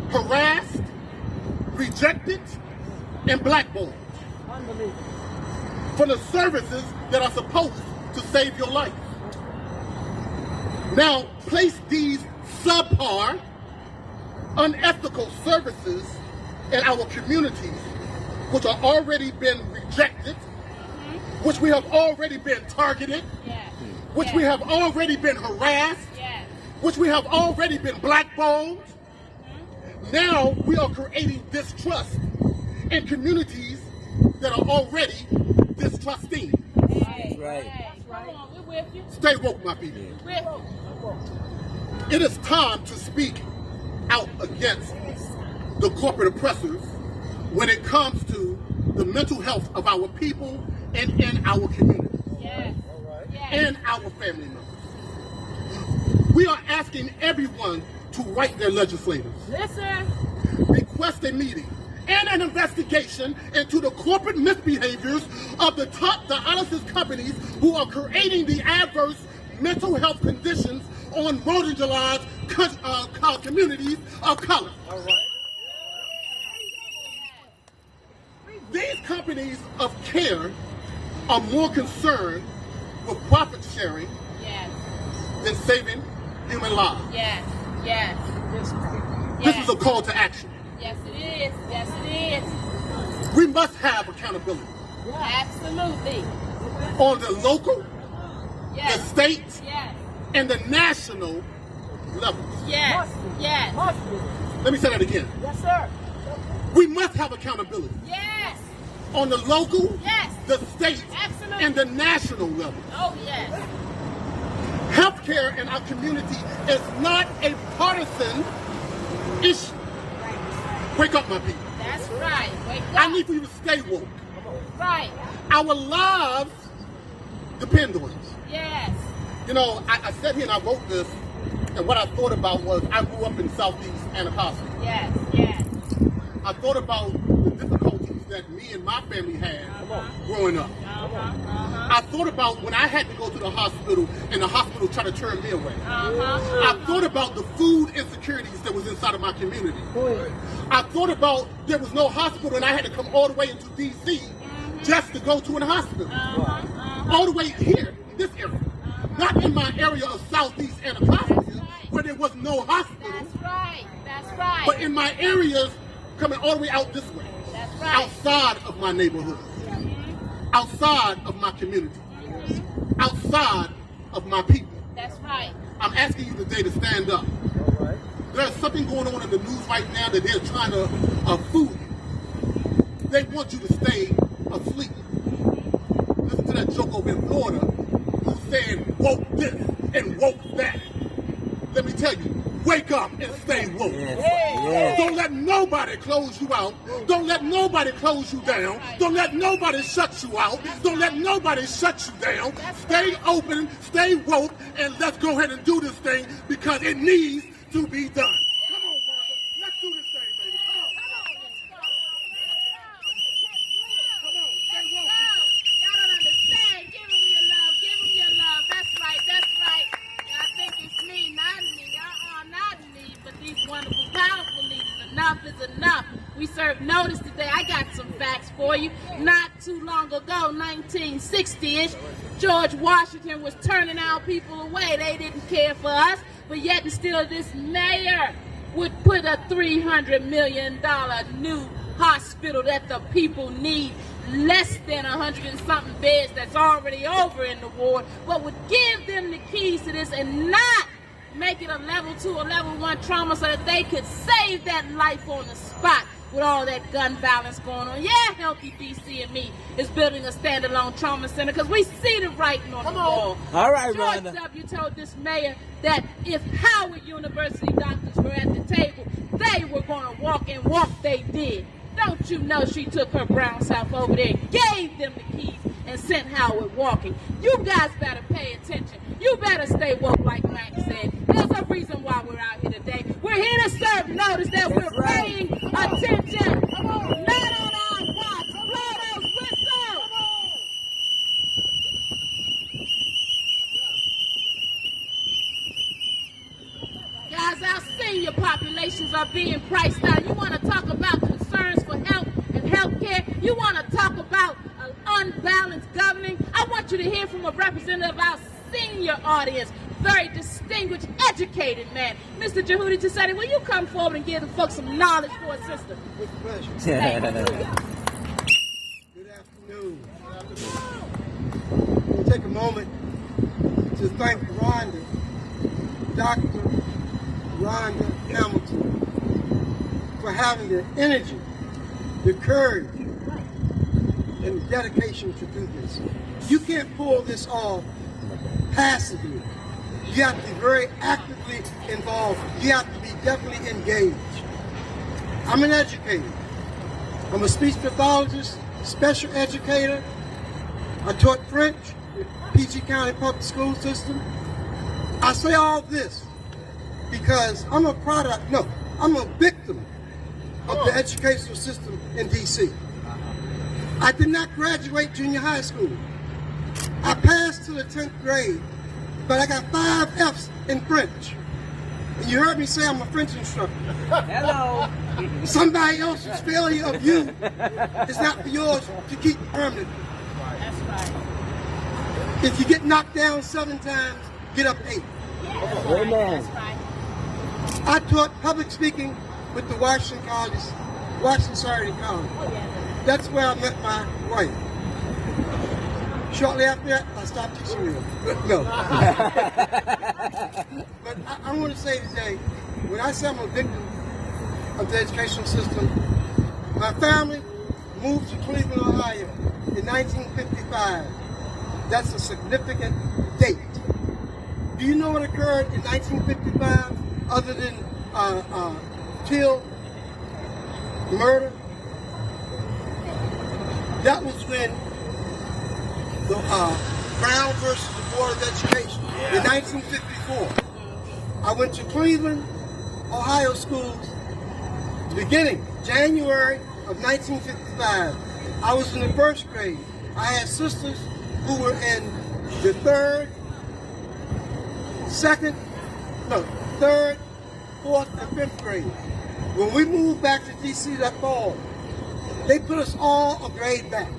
harassed, rejected, and blackballed from the services that are supposed to save your life. Now, place these subpar, unethical services in our communities, which are already been rejected, which we have already been targeted, which we have already been harassed, which we have already been blackballed. Now we are creating distrust in communities that are already distrusting. Right. Come on, we're with you. Stay woke, my people. With you. It is time to speak out against the corporate oppressors when it comes to the mental health of our people and in our communities and our family members. We are asking everyone to write their legislators. Listen. Request a meeting and an investigation into the corporate misbehaviors of the top dialysis companies who are creating the adverse mental health conditions on marginalized communities of color. All right. These companies of care are more concerned with profit sharing than saving human lives. This is a call to action. Yes, it is. Yes, it is. We must have accountability Absolutely. on the local, the state, Yes. and the national levels. Yes. Yes. Let me say that again. Yes, sir. We must have accountability Yes. on the local, Yes. the state, Absolutely. and the national level. Oh, yes. Healthcare in our community is not a partisan issue. Wake up, my people. That's right. Wake up. I need for you to stay woke. Right. Our lives depend on us. Yes. You know, I sat here and I wrote this, and what I thought about was I grew up in Southeast Anacostia. Yes. Yes. I thought about the difficulties that me and my family had growing up. I thought about when I had to go to the hospital and the hospital tried to turn me away. I thought about the food insecurities that was inside of my community. I thought about there was no hospital and I had to come all the way into D.C. just to go to a hospital. All the way here, in this area. Not in my area of Southeast Anacostia where there was no hospital. That's right. That's right. But in my areas, coming all the way out this way, That's right. outside of my neighborhood, outside of my community, outside of my people. That's right. I'm asking you today to stand up. There's something going on in the news right now that they're trying to fool you. They want you to stay asleep. Listen to that joke over in Florida who's saying woke this and woke that. Let me tell you, wake up and stay woke. Don't let nobody close you out. Don't let nobody close you down. Don't let nobody shut you out. Don't let nobody shut you down. Stay open, stay woke, and let's go ahead and do this thing because it needs to be done. Come on, Martha. Let's do this thing, baby. Come on. Come on, stay woke. Y'all don't understand. Give them your love. Give them your love. That's right. That's right. I think it's me, not me. Not me, but these wonderful, powerful leaders. Enough is enough. We served notice today. I got some facts for you. Not too long ago, 1960-ish, George Washington was turning our people away. They didn't care for us, but yet and still this mayor would put a $300 million new hospital that the people need, less than 100 and something beds that's already over in the ward, but would give them the keys to this and not make it a level 2 or level 1 trauma so that they could save that life on the spot with all that gun violence going on. Yeah, Healthy DC and me is building a standalone trauma center because we see the writing on the wall. All right, George Rhonda. W. told this mayor that if Howard University doctors were at the table, they were going to walk and walk they did. Don't you know she took her brown self over there, gave them the keys, and sent Howard walking? You guys better pay attention. You better stay woke, like Mike said. There's a reason why we're out here today. We're here to serve notice that we're paying attention. Not on our watch. Blow those whistles. Guys, our senior populations are being priced out. You want to talk about concerns for health and health care? You want to talk about unbalanced governing? I want you to hear from a representative of our senior audience, very distinguished, educated man. Mr. Jehudi Tassetti, will you come forward and give the folks some knowledge for a system? With pleasure. Thank you. Good afternoon. We'll take a moment to thank Rhonda, Dr. Rhonda Hamilton, for having the energy, the courage, and the dedication to do this. You can't pull this off passively. You have to be very actively involved. You have to be definitely engaged. I'm an educator. I'm a speech pathologist, special educator. I taught French in PG County Public School System. I say all this because I'm a victim of the educational system in D.C. I did not graduate junior high school. I passed to the 10th grade, but I got 5 F's in French. And you heard me say I'm a French instructor. Hello. Somebody else's failure of you is not for yours to keep permanent. That's right. If you get knocked down 7 times, get up 8. Amen. That's right. I taught public speaking with the Washington Saturday College. That's where I met my wife. Shortly after that, I stopped teaching you. No. But I want to say today, when I say I'm a victim of the educational system, My family moved to Cleveland, Ohio in 1955. That's a significant date. Do you know what occurred in 1955 other than kill, murder? That was when the Brown versus the Board of Education in 1954. I went to Cleveland, Ohio schools, beginning January of 1955. I was in the first grade. I had sisters who were in the third, fourth, and fifth grade. When we moved back to D.C. that fall, they put us all a grade back.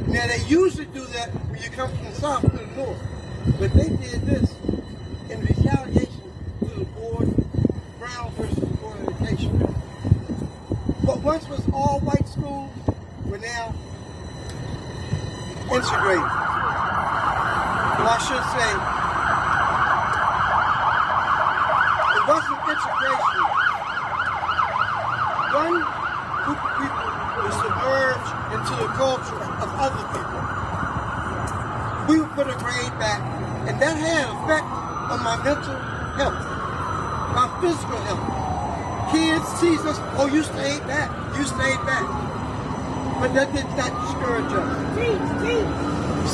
Now, they usually do that when you come from the south to the north, but they did this in retaliation to the Brown versus the Board of Education. What once was all white schools were now integrated. Well, I should say, it wasn't integration. One group of people was submerged into the culture of other people. We would put a grade back, and that had an effect on my mental health, my physical health. Kids tease us, oh, you stayed back, you stayed back. But that did not discourage us.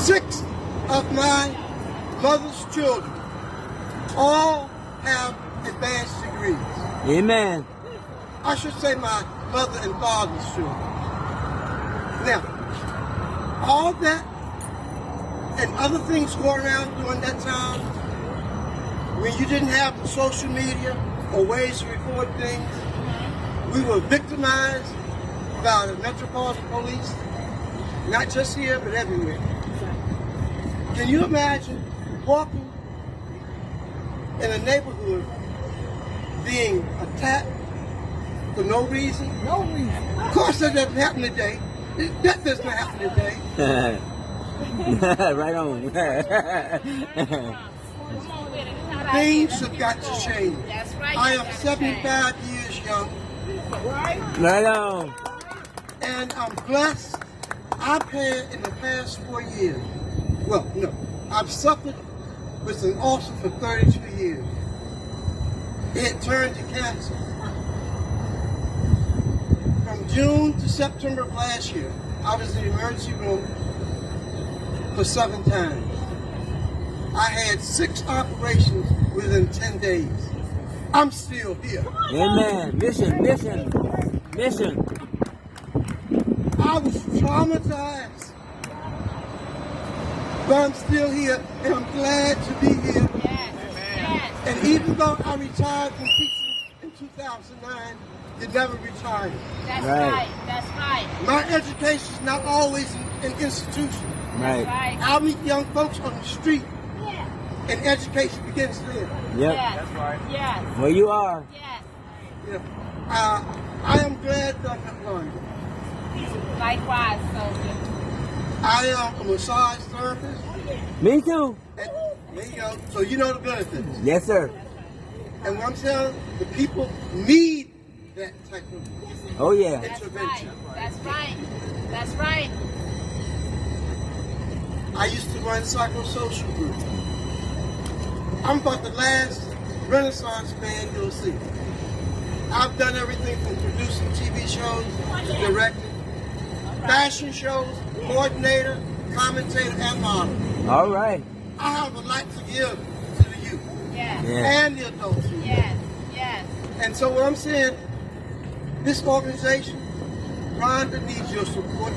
6 of my mother's children all have advanced degrees. Amen. I should say my mother and father's children. Now, all that and other things going around during that time, when you didn't have the social media or ways to report things, we were victimized by the Metropolitan Police, not just here, but everywhere. Can you imagine walking in a neighborhood being attacked for no reason? No reason. Of course that doesn't happen today. That doesn't happen today. Right on. Things have got to change. I am 75 years young. Right on. And I'm blessed. I've had in the past 4 years, well, no, I've suffered with an ulcer for 32 years. It turned to cancer. From June to September of last year, I was in the emergency room for 7 times. I had 6 operations within 10 days. I'm still here. Amen. Mission. I was traumatized, but I'm still here, and I'm glad to be here. Yes. And even though I retired from teaching in 2009, it never retired. That's Right. right. That's right. My education is not always an institution. Right. Right. I'll meet young folks on the street, and education begins there. Yep. Yes. Yes. Where you are. Yes. You know, I am glad that I have learned. Likewise, soldier. I am a massage therapist. Me too. And there you go. So you know the benefits. Yes, sir. And what I'm telling the people need that type of Oh, yeah. That's right. intervention. That's right. That's right. I used to run psychosocial groups. I'm about the last Renaissance man you'll see. I've done everything from producing TV shows to directing, fashion shows, coordinator, commentator, and model. All right. I have a lot to give to the youth Yes. Yeah. and the adults. Yes. Yes. And so what I'm saying, this organization, Rhonda needs your support.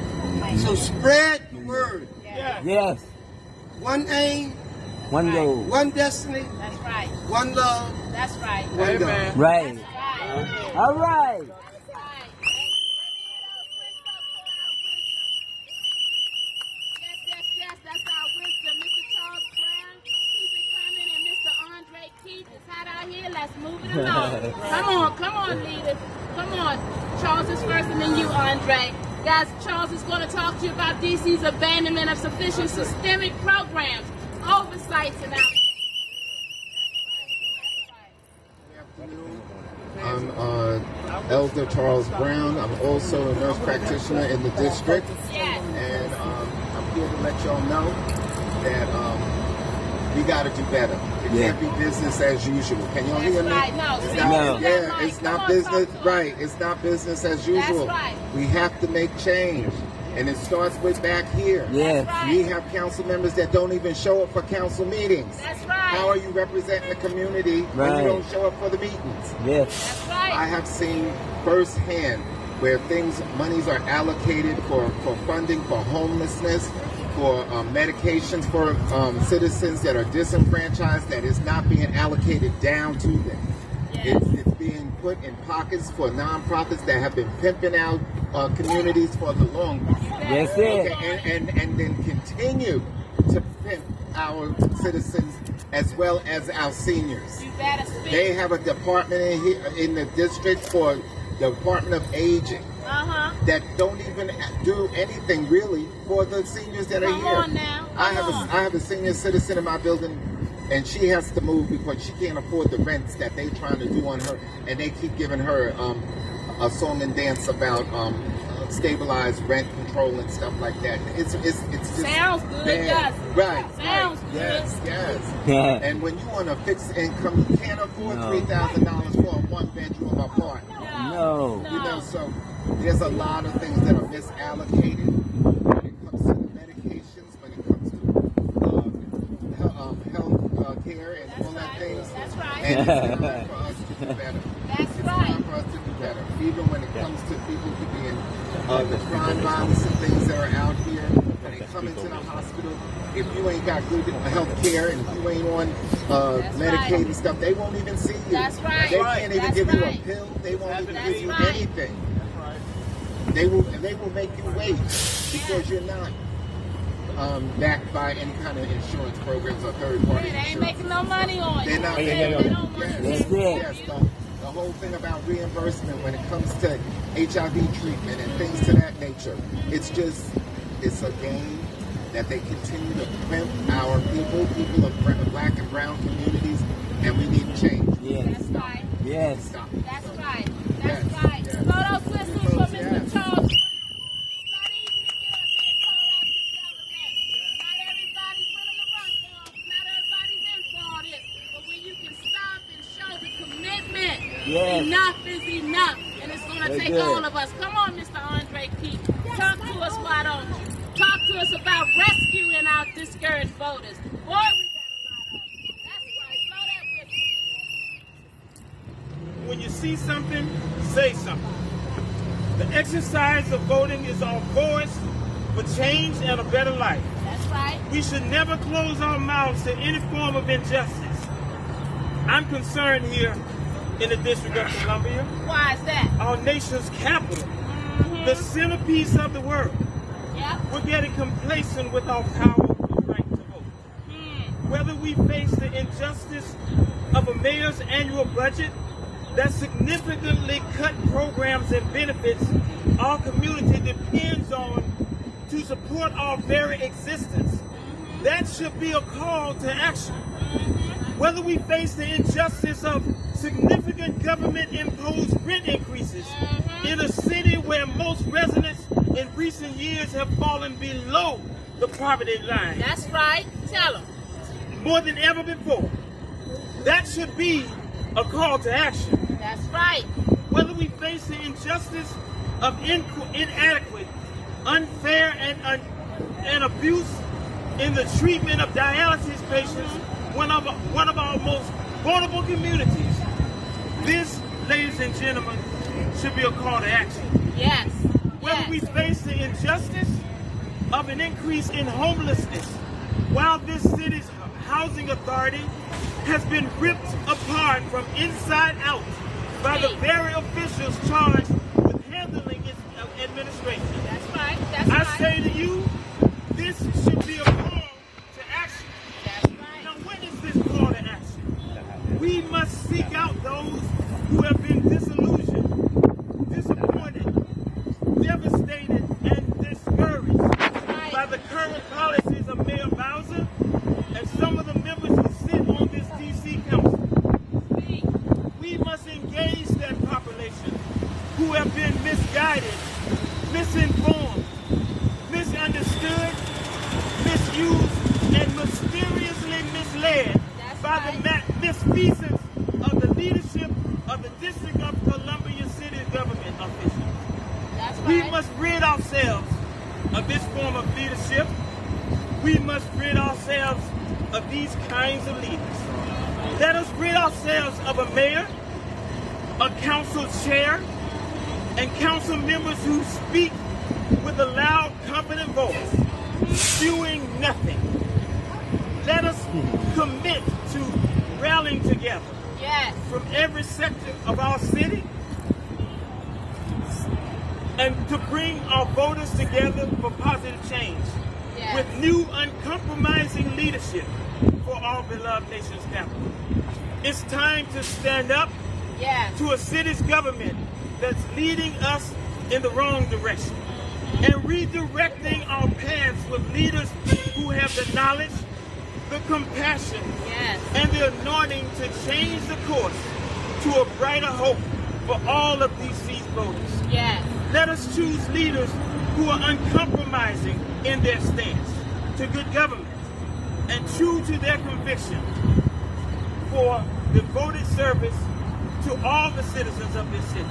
So spread the word. Yes. One aim, One goal. one destiny, That's right. one love, That's right. one God. Right. Right. All right. Yes, that's our wisdom. Mr. Charles Brown, keep it coming, and Mr. Andre Keith, it's hot out here. Let's move it along. Come on, leaders. Come on. Charles is first, and then you, Andre. Guys, Charles is going to talk to you about DC's abandonment of sufficient systemic programs, oversights, and outcomes. I'm Elder Charles Brown. I'm also a nurse practitioner in the district. Yes. And I'm here to let y'all know that we got to do better. It can't be business as usual. Can y'all hear me? Right. No, It's see, not, no. yeah, it's not business. Right. It's not business as usual. right. We have to make change. And it starts with back here. Yes. That's right. We have council members that don't even show up for council meetings. That's right. How are you representing the community when Right. you don't show up for the meetings? Yes. That's right. I have seen firsthand where monies are allocated for funding for homelessness, for medications for citizens that are disenfranchised, that is not being allocated down to them. Yes. It's being put in pockets for nonprofits that have been pimping out communities for the longest. That's it. Okay, and then continue to pimp our citizens as well as our seniors. You better speak. They have a department in here in the district for the Department of Aging that don't even do anything really for the seniors that are Come here. on now. I have a senior citizen in my building, and she has to move because she can't afford the rents that they trying to do on her, and they keep giving her a song and dance about stabilized rent control and stuff like that. It's just Sounds good, bad. doesn't it? Right. Sounds right. good. Yes. And when you on a fixed income, you can't afford $3,000 for a one-bedroom apartment. No. You know, so there's a lot of things that are misallocated when it comes to the medications, when it comes to health care and all that things. That's right. And it's time for us to do better. That's It's right. time for us to do better. Even when it comes to people who be in the crime violence and things that are out here, when they come into the hospital, if you ain't got good health care and if you ain't on Medicaid and stuff, they won't even see you. That's right. They can't even That's give you a right. pill. They won't even That's give you right. anything. They will make you wait because you're not backed by any kind of insurance programs or third party They ain't insurance. making no money on They're it. not They making don't want yes, That's it. yes, the whole thing about reimbursement when it comes to HIV treatment and things to that nature. It's a game that they continue to pimp our people of black and brown communities, and we need change. Yes. That's right. Yes. Stop. That's right. Yes, That's right. yes. Blow those whistles for Mr. Yes. Charles Brown. It's not easy to get up here and call out this government. Not everybody's willing to run for it. Not everybody's in for all this. But when you can stop and show the commitment, Yes. enough is enough. And it's going to Very take good. all of us. Come on, Mr. Andre Keith. Talk to us, why don't you? Talk to us about rescuing our discouraged voters. Boy, we got a lot of them. That's right. Blow that whistle. When you see something, say something. The exercise of voting is our voice for change and a better life. That's right. We should never close our mouths to any form of injustice. I'm concerned here in the District of Columbia, Why is that? our nation's capital, the centerpiece of the world. Yep. We're getting complacent with our powerful right to vote. Whether we face the injustice of a mayor's annual budget that significantly cut programs and benefits our community depends on to support our very existence, that should be a call to action. Whether we face the injustice of significant government-imposed rent increases in a city where most residents in recent years have fallen below the poverty line That's right. Tell them. more than ever before, that should be a call to action. That's right. Whether we face the injustice of inadequate, unfair, and abuse in the treatment of dialysis patients, one of our most vulnerable communities, this, ladies and gentlemen, should be a call to action. Yes. Whether we face the injustice of an increase in homelessness, while this city's housing authority has been ripped apart from inside out by the very officials charged with handling its administration. That's right. That's I right. say to you, this should be a call to action. That's right. Now, what is this call to action? We must seek out those who have been disillusioned, disappointed, devastated, and discouraged by the current policies of Mayor Bowser and some of the members who sit on this D.C. council. We must engage that population misinformed, misunderstood, misused, and mysteriously misled by the misfeasance of the leadership of the District of Columbia City government officials. We must rid ourselves of this form of leadership. We must rid ourselves of these kinds of leaders. Let us rid ourselves of a mayor, a council chair, and council members who speak with a loud, confident voice, doing nothing. Let us commit to rallying together from every sector of our city and to bring our voters together for positive change with new, uncompromising leadership for our beloved nation's capital. It's time to stand up to a city's government that's leading us in the wrong direction and redirecting our paths with leaders who have the knowledge, the compassion, and the anointing to change the course to a brighter hope for all of these voters. Let us choose leaders who are uncompromising in their stance to good government and true to their conviction for devoted service to all the citizens of this city.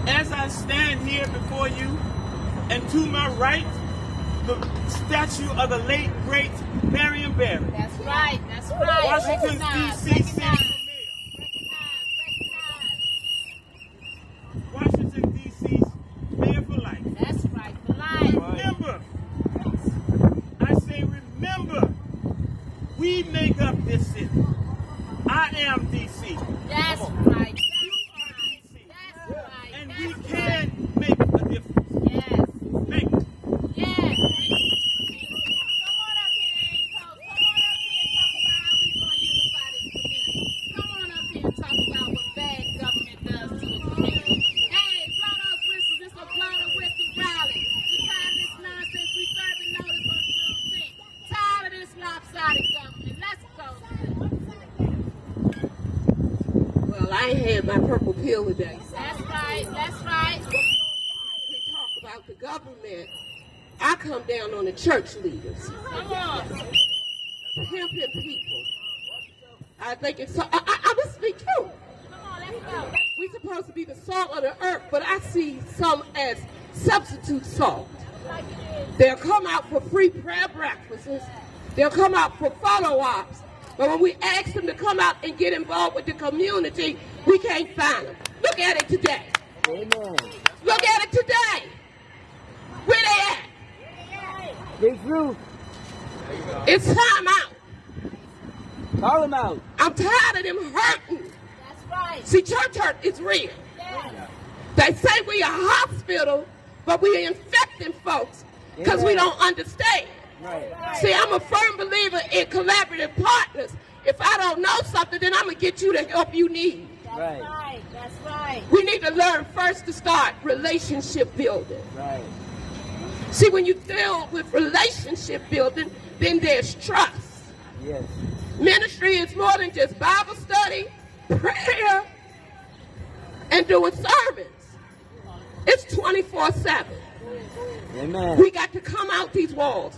As I stand here before you, and to my right, the statue of the late, great Marion Barry. That's right. Washington, D.C. City. Washington, D.C.'s mayor for life. That's right, for life. Remember, I say remember, we make up this city. I am D.C. That's right. You are D.C. That's right. And we can make a difference. Make it. Come on up here, Angel. Come on up here and talk about how we're going to unify this community. Come on up here and talk about what bad government does to the community. Hey, blow those whistles. It's a blow the whistle rally. We're tired of this nonsense. We serving notice on Juneteenth. Tired of this lopsided government. Let's go. Well, I ain't had my purple pill today. That's right. That's right. We talk about the government. I come down on the church leaders. Come on. Pimping people. I think it's so. I will speak too. Come on, let's go. We're supposed to be the salt of the earth, but I see some as substitute salt. They'll come out for free prayer breakfasts. They'll come out for photo ops. But when we ask them to come out and get involved with the community, we can't find them. Look at it today. Amen. Look at it today. Where they at? Big truth. It's time out. Call them out. I'm tired of them hurting. That's right. See, church hurt is real. They say we a hospital, but we are infecting folks because we don't understand. Right. See, I'm a firm believer in collaborative partners. If I don't know something, then I'm going to get you the help you need. Right. That's right. We need to learn first to start relationship building. Right. See, when you deal with relationship building, then there's trust. Yes. Ministry is more than just Bible study, prayer, and doing sermons. It's 24/7. Amen. We got to come out these walls.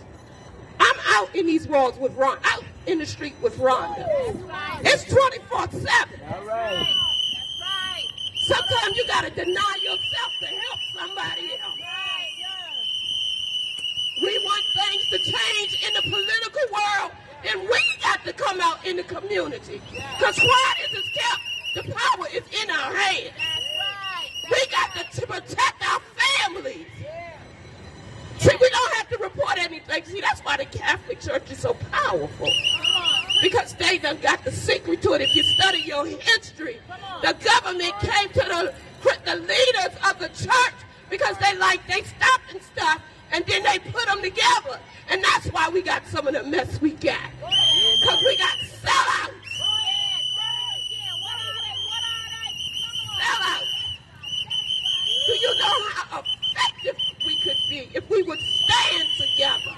I'm out in these walls with Ron, out in the street with Rhonda. It's 24/7. All right. Sometimes you got to deny yourself to help somebody else. We want things to change in the political world, and we got to come out in the community. Because quiet is kept, the power is in our hands. We got to protect our families. See, we don't have to report anything. See, that's why the Catholic Church is so powerful. Because they done got the secret to it. If you study your history, the government came to the leaders of the church because they stopped and stuff, and then they put them together. And that's why we got some of the mess we got. Because we got sellouts. Sellouts. Do you know how effective we could be if we would stand together?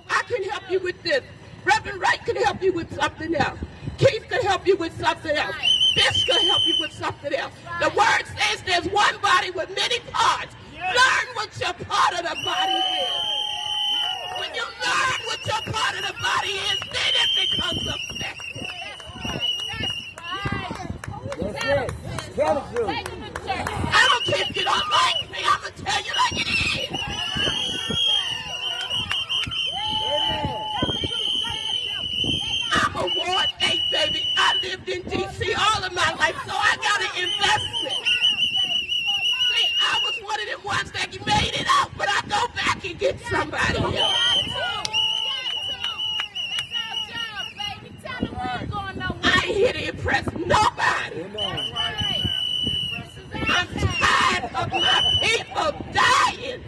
I can help you with this. Reverend Wright can help you with something else. Keith can help you with something else. Fish could help you with something else. The word says there's one body with many parts. Learn what your part of the body is. When you learn what your part of the body is, then it becomes effective. That's it. Tell the truth. I don't care if you don't like me. I'm going to tell you like it is. I'm a Ward 8, baby. I lived in D.C. all of my life, so I got to invest it. See, I was one of them ones that made it out, but I go back and get somebody else. I ain't here to impress nobody. I'm tired of my people dying.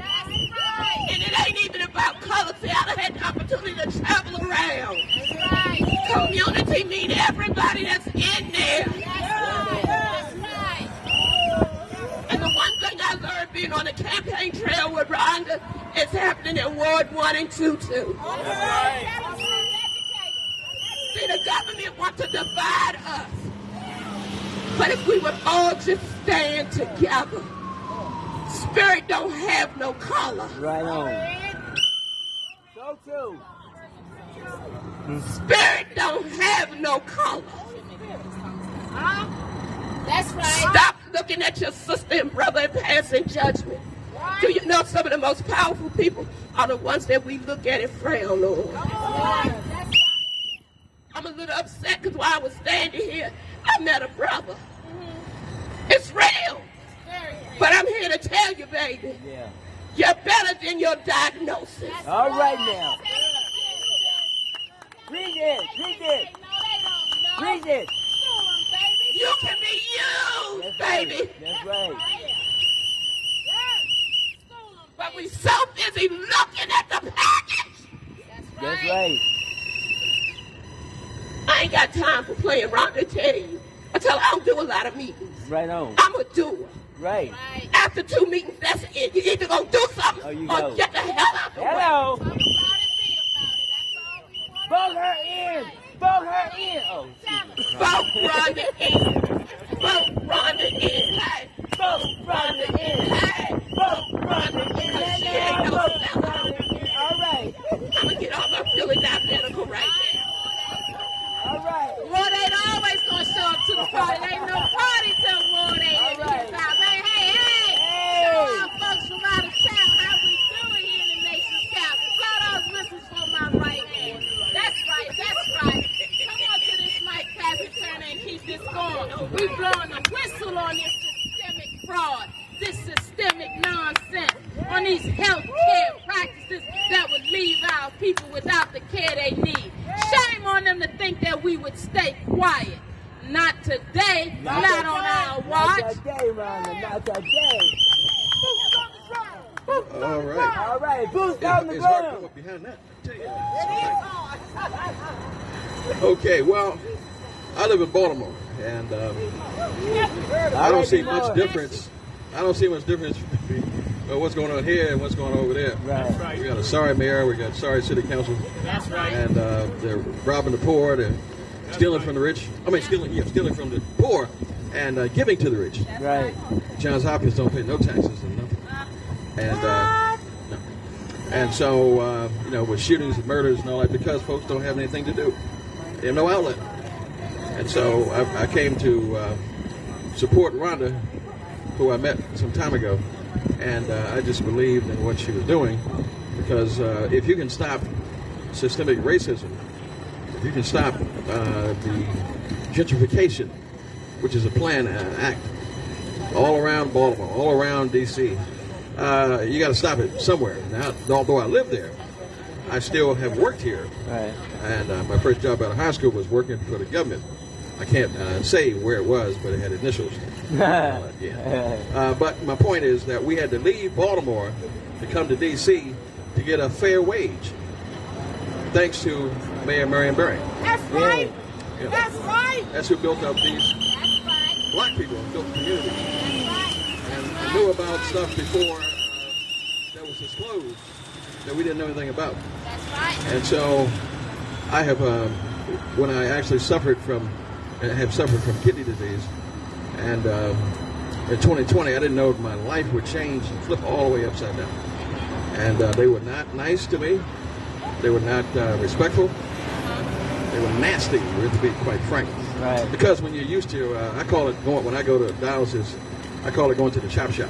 And it ain't even about color. See, I done had the opportunity to travel around. Community mean everybody that's in there. And the one thing I learned being on the campaign trail with Rhonda is happening in Ward 1 and 2 too. See, the government wants to divide us. But if we would all just stand together, spirit don't have no color. Right on. So true. Spirit don't have no color. That's right. Stop looking at your sister and brother and passing judgment. Do you know some of the most powerful people are the ones that we look at and frown on? I'm a little upset because while I was standing here, I met a brother. It's real. But I'm here to tell you, baby, you're better than your diagnosis. All right now. Read it. Read it. Read it. You can be used, baby. That's right. But we so busy looking at the package. That's right. I ain't got time for playing around to tell you. I don't do a lot of meetings. Right on. I'm a doer. Right. After 2 meetings, that's it. You either gonna do something or get the hell out the way. Hello. Vote her in. Vote her in. Oh, Vote Rhonda in. Vote Rhonda in. Hey. Vote Rhonda in. Hey. Vote Rhonda in. 'Cause she ain't no sellout. all right. I'm gonna get all my feeling medical right now. All right. Ward 8 always gonna show up to the party. There ain't no party till Ward 8 in this house. Hey, show our folks from out of town how we doing here in the nation's capital. Blow those whistles for my right hand. That's right, that's right. Come on to this mic, pass it, turn it, and keep this going. We blowing the whistle on this systemic fraud, this systemic nonsense, on these health care practices that would leave our people without the care they need. Shame on them to think that we would stay quiet. Not today, not on our watch. Not today, Rhonda. Not today. All right. All right. Boots on the It's hard to come ground. up behind that. Okay, well, I live in Baltimore, and I don't see much difference. I don't see much difference between what's going on here and what's going on over there. Right. We got a sorry mayor, we got sorry city council. That's right. And they're robbing the poor, they're stealing from the rich. I mean, stealing from the poor and giving to the rich. Right. Johns Hopkins don't pay no taxes and nothing. And no. And so, with shootings and murders and all that, because folks don't have anything to do. They have no outlet. And so I came to support Rhonda, who I met some time ago. And I just believed in what she was doing, because if you can stop systemic racism, if you can stop the gentrification, which is a planned act all around Baltimore, all around D.C., you got to stop it somewhere. Now, although I live there, I still have worked here. Right. And my first job out of high school was working for the government. I can't say where it was, but it had initials. But my point is that we had to leave Baltimore to come to D.C. to get a fair wage, thanks to Mayor Marion Barry. That's right. Yeah. That's right. That's who built up these black people and built the community. And I knew about stuff before that was disclosed that we didn't know anything about. That's right. And so I have, when I actually suffered from and have suffered from kidney disease. And in 2020, I didn't know my life would change and flip all the way upside down. And they were not nice to me. They were not respectful. They were nasty, to be quite frank. Right. Because when you're used to, I call it going, when I go to dialysis, I call it going to the chop shop.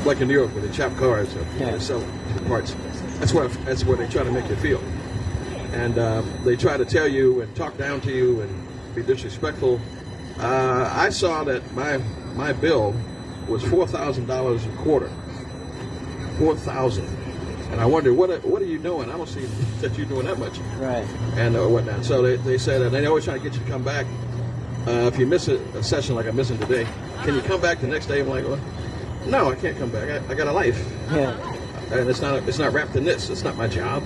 Like in New York, where they chop cars or they sell parts. That's where they try to make you feel. And they try to tell you and talk down to you and be disrespectful. I saw that my bill was $4,000 a quarter. $4,000. And I wondered, what are you doing? I don't see that you're doing that much. Right. And whatnot. So they said, and they always try to get you to come back. If you miss a session like I'm missing today, can you come back the next day? I'm like, well, no, I can't come back. I got a life. Yeah. And it's not wrapped in this. It's not my job.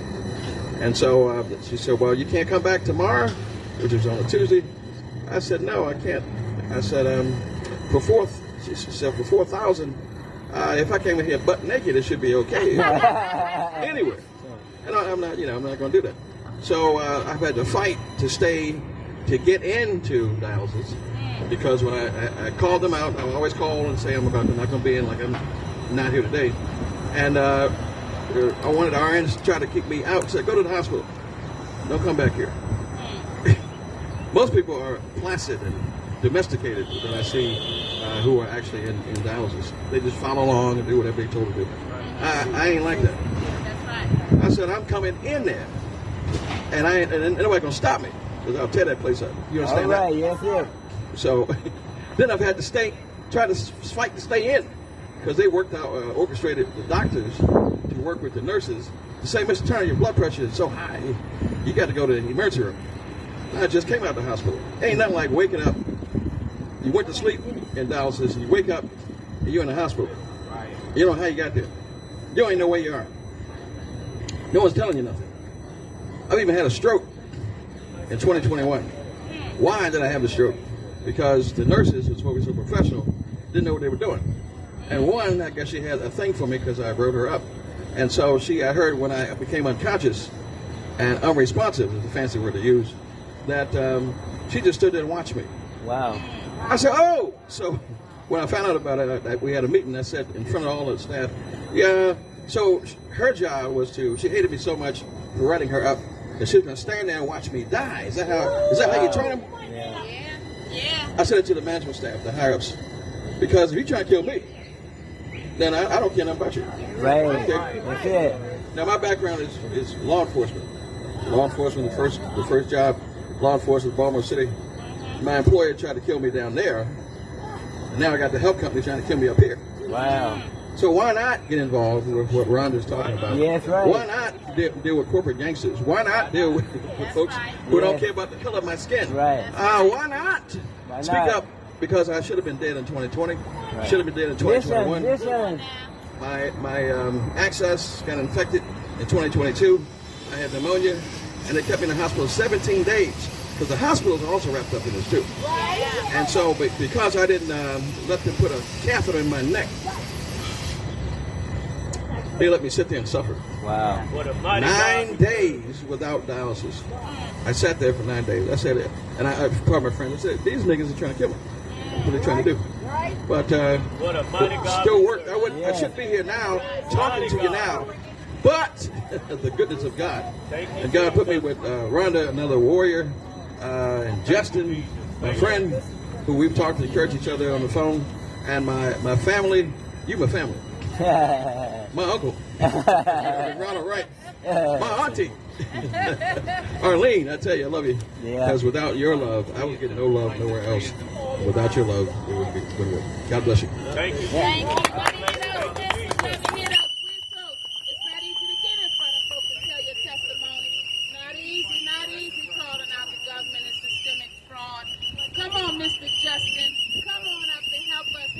And so she said, well, you can't come back tomorrow, which was on a Tuesday. I said, no, I can't. I said, she said, for $4,000, if I came in here butt naked, it should be okay. Anyway, and I'm not going to do that. So I've had to fight to get into dialysis, because when I called them out, I always call and say I'm not going to be in, like I'm not here today. And I wanted RNs to try to kick me out. Said, go to the hospital. Don't come back here. Most people are placid and domesticated that I see who are actually in dialysis. They just follow along and do whatever they're told to do. I ain't like that. That's right. I said, I'm coming in there. And nobody gonna stop me, because I'll tear that place up. You understand All right, that? yes, sir. So then I've had to try to fight to stay in, because they orchestrated the doctors to work with the nurses to say, Mr. Turner, your blood pressure is so high, you got to go to the emergency room. I just came out of the hospital. Ain't nothing like waking up. You went to sleep in dialysis, and you wake up, and you're in the hospital. You don't know how you got there. You don't even know where you are. No one's telling you nothing. I've even had a stroke in 2021. Why did I have the stroke? Because the nurses, who were supposed to be so professional, didn't know what they were doing. And one, I guess she had a thing for me because I wrote her up. And so I heard when I became unconscious and unresponsive, is a fancy word to use, that she just stood there and watched me. Wow. I said, oh! So when I found out about it, we had a meeting. I said in front of all the staff, yeah, so her job was she hated me so much for writing her up, that she was going to stand there and watch me die. Is that how you train them? Yeah. I said it to the management staff, the higher-ups, because if you try to kill me, then I don't care nothing about you. Right. Okay? That's it. Now, my background is law enforcement. Law enforcement, the first job, law enforcement, Baltimore City. My employer tried to kill me down there, and now I got the health company trying to kill me up here. Wow. So why not get involved with what Rhonda's talking about? Yes, right. Why not deal with corporate gangsters? Why not deal with folks who don't care about the color of my skin? Right. Why not? Why Speak not? up, because I should have been dead in 2020. Right. Should have been dead in 2021. Listen. My access got infected in 2022. I had pneumonia, and they kept me in the hospital 17 days. Because the hospitals are also wrapped up in this too. And so, because I didn't let them put a catheter in my neck, they let me sit there and suffer. Wow. 9 days without dialysis. I sat there for 9 days. I said it, and I called my friend and said, these niggas are trying to kill me. What are they trying to do? But still worked. I shouldn't be here now talking to you now. But the goodness of God. And God put me with Rhonda, another warrior, and Justin, my friend, who we've talked to encourage each other on the phone, and my family. You my family. My uncle, Ronald Wright, my auntie, Arlene. I tell you, I love you. Because without your love, I would get no love nowhere else. Without your love, it wouldn't work. God bless you. Thank you. Thank you. It's not easy to get in front of folks and tell your testimony. Not easy calling out the government and systemic fraud. Come on, Mr. Justin. Come on up and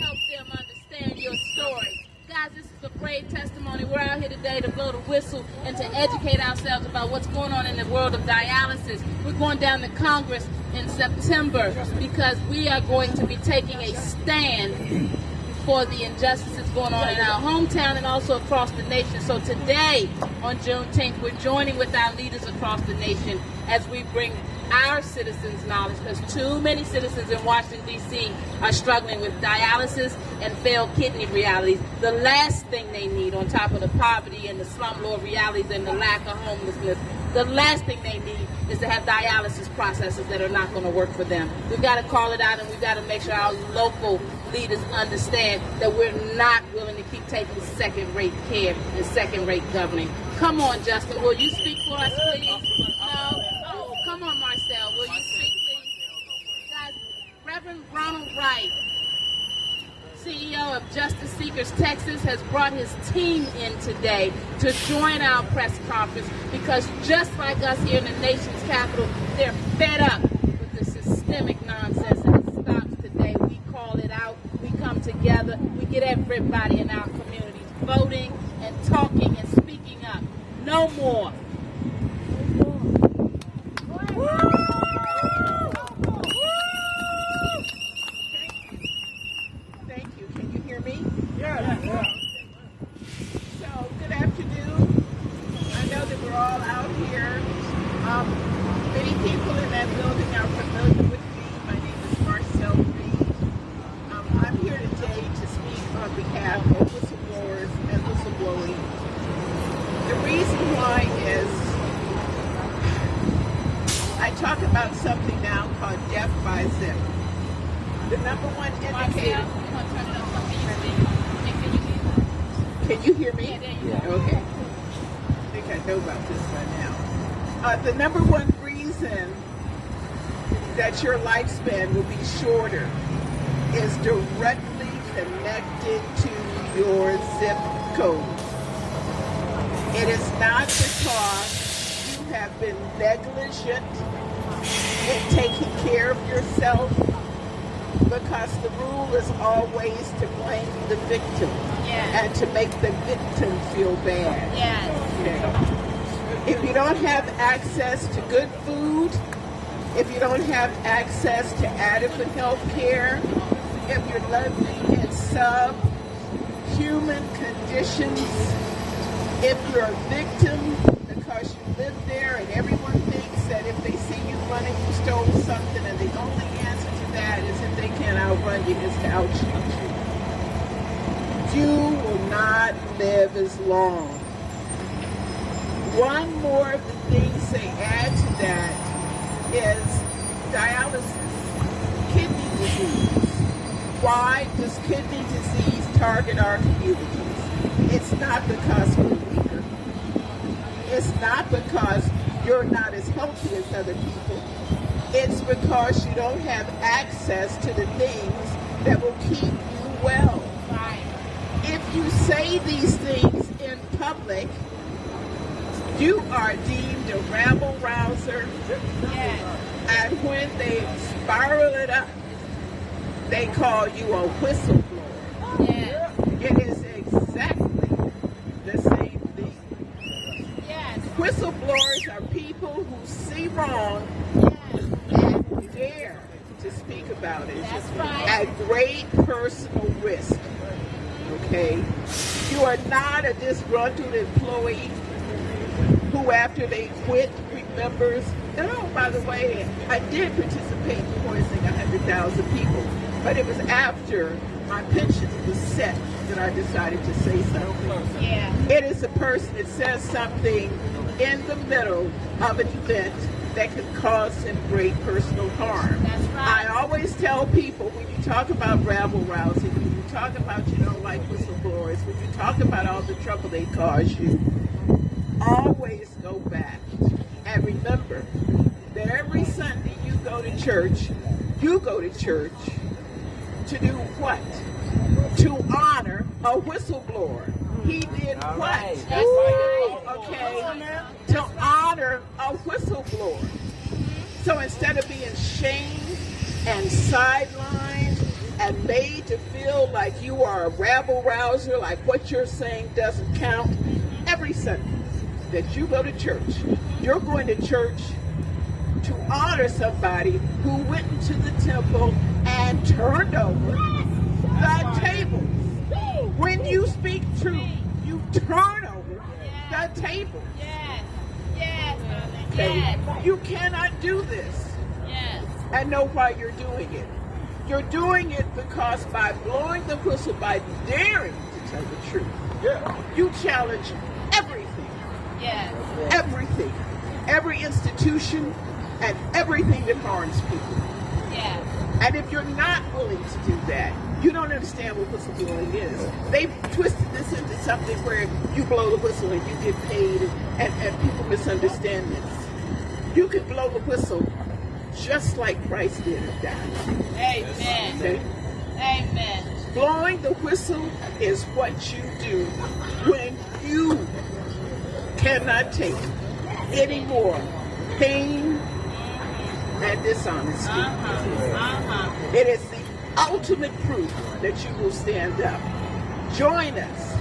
help them understand your story. Guys, this is a brave testimony. We're out here today to blow the whistle and to educate ourselves about what's going on in the world of dialysis. We're going down to Congress in September because we are going to be taking a stand for the injustices going on in our hometown and also across the nation. So today, on Juneteenth, we're joining with our leaders across the nation as we bring our citizens knowledge, because too many citizens in Washington, D.C. are struggling with dialysis and failed kidney realities. The last thing they need, on top of the poverty and the slumlord realities and the lack of homelessness, the last thing they need is to have dialysis processes that are not going to work for them. We've got to call it out, and we've got to make sure our local leaders understand that we're not willing to keep taking second-rate care and second-rate governing. Come on, Justin, will you speak for us, please? No? Oh, come on, Marcel, will you speak, please? Guys, Reverend Ronald Wright, CEO of Justice Seekers Texas, has brought his team in today to join our press conference because just like us here in the nation's capital, they're fed up with the systemic nonsense, and it stops today. We call it out, we come together, we get everybody in our communities voting and talking and speaking up. No more. So, good afternoon. I know that we're all out here. Many people in that building are familiar with me. My name is Marcel Reed. I'm here today to speak on behalf of whistleblowers and whistleblowing. The reason why is I talk about something now called death by zip. The number one indicator. Can you hear me? Yeah. Okay. I think I know about this by now. The number one reason that your lifespan will be shorter is directly connected to your zip code. It is not because you have been negligent in taking care of yourself, because the rule is always to blame the victim and to make the victim feel bad. Okay. If you don't have access to good food, if you don't have access to adequate health care, if you're living in subhuman conditions, if you're a victim because you live there and everyone thinks that if they see you running, you stole something, and the only answer to that is if they can't outrun you, is to outshoot you. You will not live as long. One more of the things they add to that is dialysis, kidney disease. Why does kidney disease target our communities? It's not because we're weaker. It's not because you're not as healthy as other people. It's because you don't have access to the things that will keep you well. Right. If you say these things in public, you are deemed a rabble-rouser. Yes. And when they spiral it up, they call you a whistleblower. Yes. It is exactly the same thing. Yes. Whistleblowers are people who see wrong and dare to speak about it. That's right. At great personal risk. Okay? You are not a disgruntled employee who, after they quit, remembers, and oh, by the way, I did participate in poisoning 100,000 people, but it was after my pension was set that I decided to say something. Yeah. It is a person that says something in the middle of an event that could cause them great personal harm. That's right. I always tell people, when you talk about rabble-rousing, when you talk about you don't like whistleblowers, when you talk about all the trouble they cause you, always go back and remember that every Sunday you go to church to do what? To honor a whistleblower. He did what? Right. That's right. Okay. To honor a whistleblower. So instead of being shamed and sidelined and made to feel like you are a rabble-rouser, like what you're saying doesn't count, every Sunday that you go to church, you're going to church to honor somebody who went into the temple and turned over the tables. When you speak truth, you turn over the table. Yes. Yes. Okay? Yes. You cannot do this Yes. and know why you're doing it. You're doing it because by blowing the whistle, by daring to tell the truth, you challenge everything. Yes. Everything. Every institution and everything that harms people. Yes. And if you're not willing to do that, you don't understand what whistleblowing is. They've twisted this into something where you blow the whistle and you get paid, and people misunderstand this. You can blow the whistle just like Christ did and died. Amen. Okay? Amen. Blowing the whistle is what you do when you cannot take any more pain and dishonesty. It is the ultimate proof that you will stand up. Join us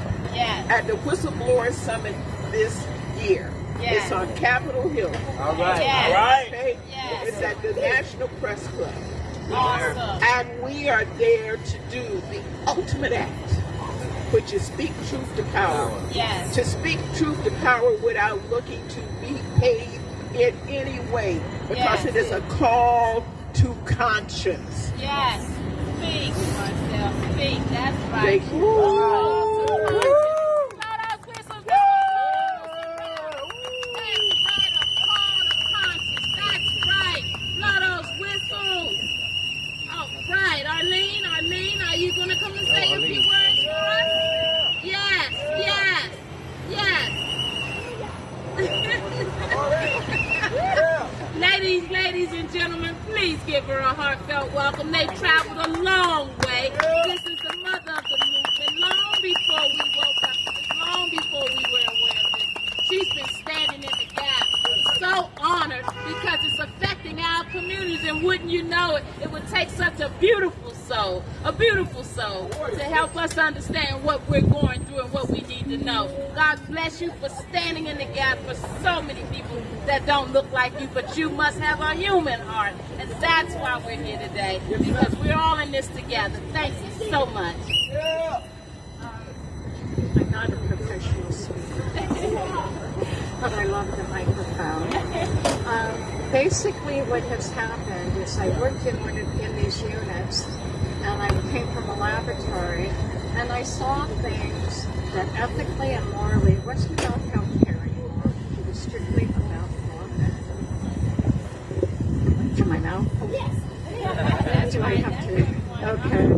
at the Whistleblower Summit this year. Yes. It's on Capitol Hill. All right. Yes. All right. Okay? Yes. It's at the National Press Club. Awesome. And we are there to do the ultimate act, which is speak truth to power. Yes. To speak truth to power without looking to be paid in any way, because Yes. it is a call to conscience. Yes. Speak, Marcel. Speak. That's right. Thank you. Call to conscience. Blow those whistles. That's right. Blow those whistles. Oh, right. Arlene, are you going to come and say a few words for us? Yes, yes, yes. Ladies and gentlemen, please give her a heartfelt welcome. They traveled a long way. This is the mother of the movement. Long before we woke up to this, long before we were aware of this, she's been standing in the gap. So honored because it's affecting our communities, and wouldn't you know it, it would take such a beautiful soul to help us understand what we're going through and what we need to know. God bless you for standing in the gap for so many people that don't look like you, but you must have a human heart, and that's why we're here today, because we're all in this together. Thank you so much. I'm not a professional speaker, but I love the microphone. Basically, what has happened is I worked in these units, and I came from a laboratory, and I saw things that ethically and morally wasn't about healthcare anymore. It was strictly about profit. Am I now? Yes. Do I have to? Okay.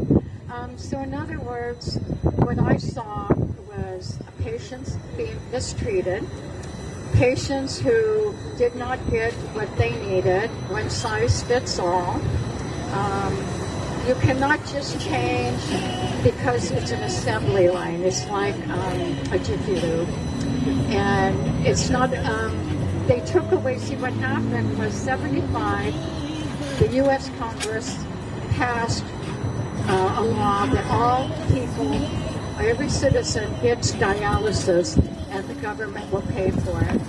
So in other words, what I saw was patients being mistreated, patients who did not get what they needed, one size fits all. You cannot just change because it's an assembly line. It's like a Jiffy Lube. And it's not, they took away, see what happened was 75, the U.S. Congress passed a law that all people, every citizen gets dialysis and the government will pay for it.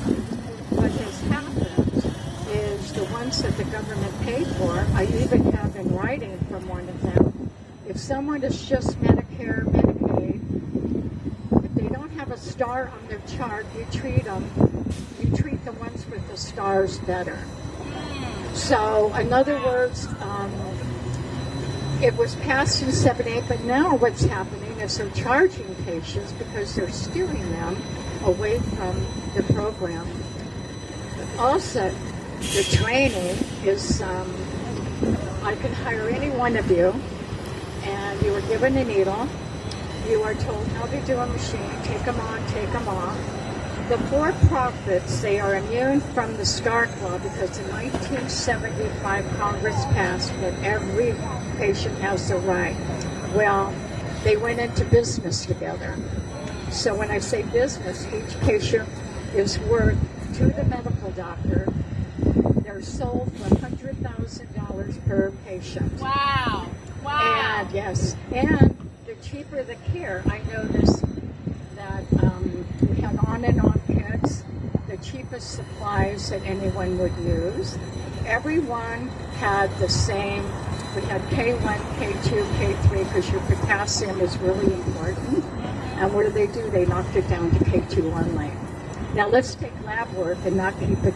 What has happened is the ones that the government paid for, I even have in writing from one of them, if someone is just Medicare, Medicaid, if they don't have a star on their chart, you treat the ones with the stars better. So, in other words, it was passed in 78, but now what's happening is they're charging patients because they're steering them away from the program. Also, the training is, I can hire any one of you, and you are given a needle. You are told how to do a machine, take them on, take them off. The for-profits, they are immune from the Stark Law because in 1975 Congress passed that every patient has the right. Well, they went into business together. So when I say business, each patient is worth to the medical doctor. They're sold for $100,000 per patient. Wow. Wow. And yes, and the cheaper the care. I noticed that we had on and off kits, the cheapest supplies that anyone would use. Everyone had the same. We had K1, K2, K3 because your potassium is really important. And what do? They knocked it down to K2 only. Now let's take lab work and not keep it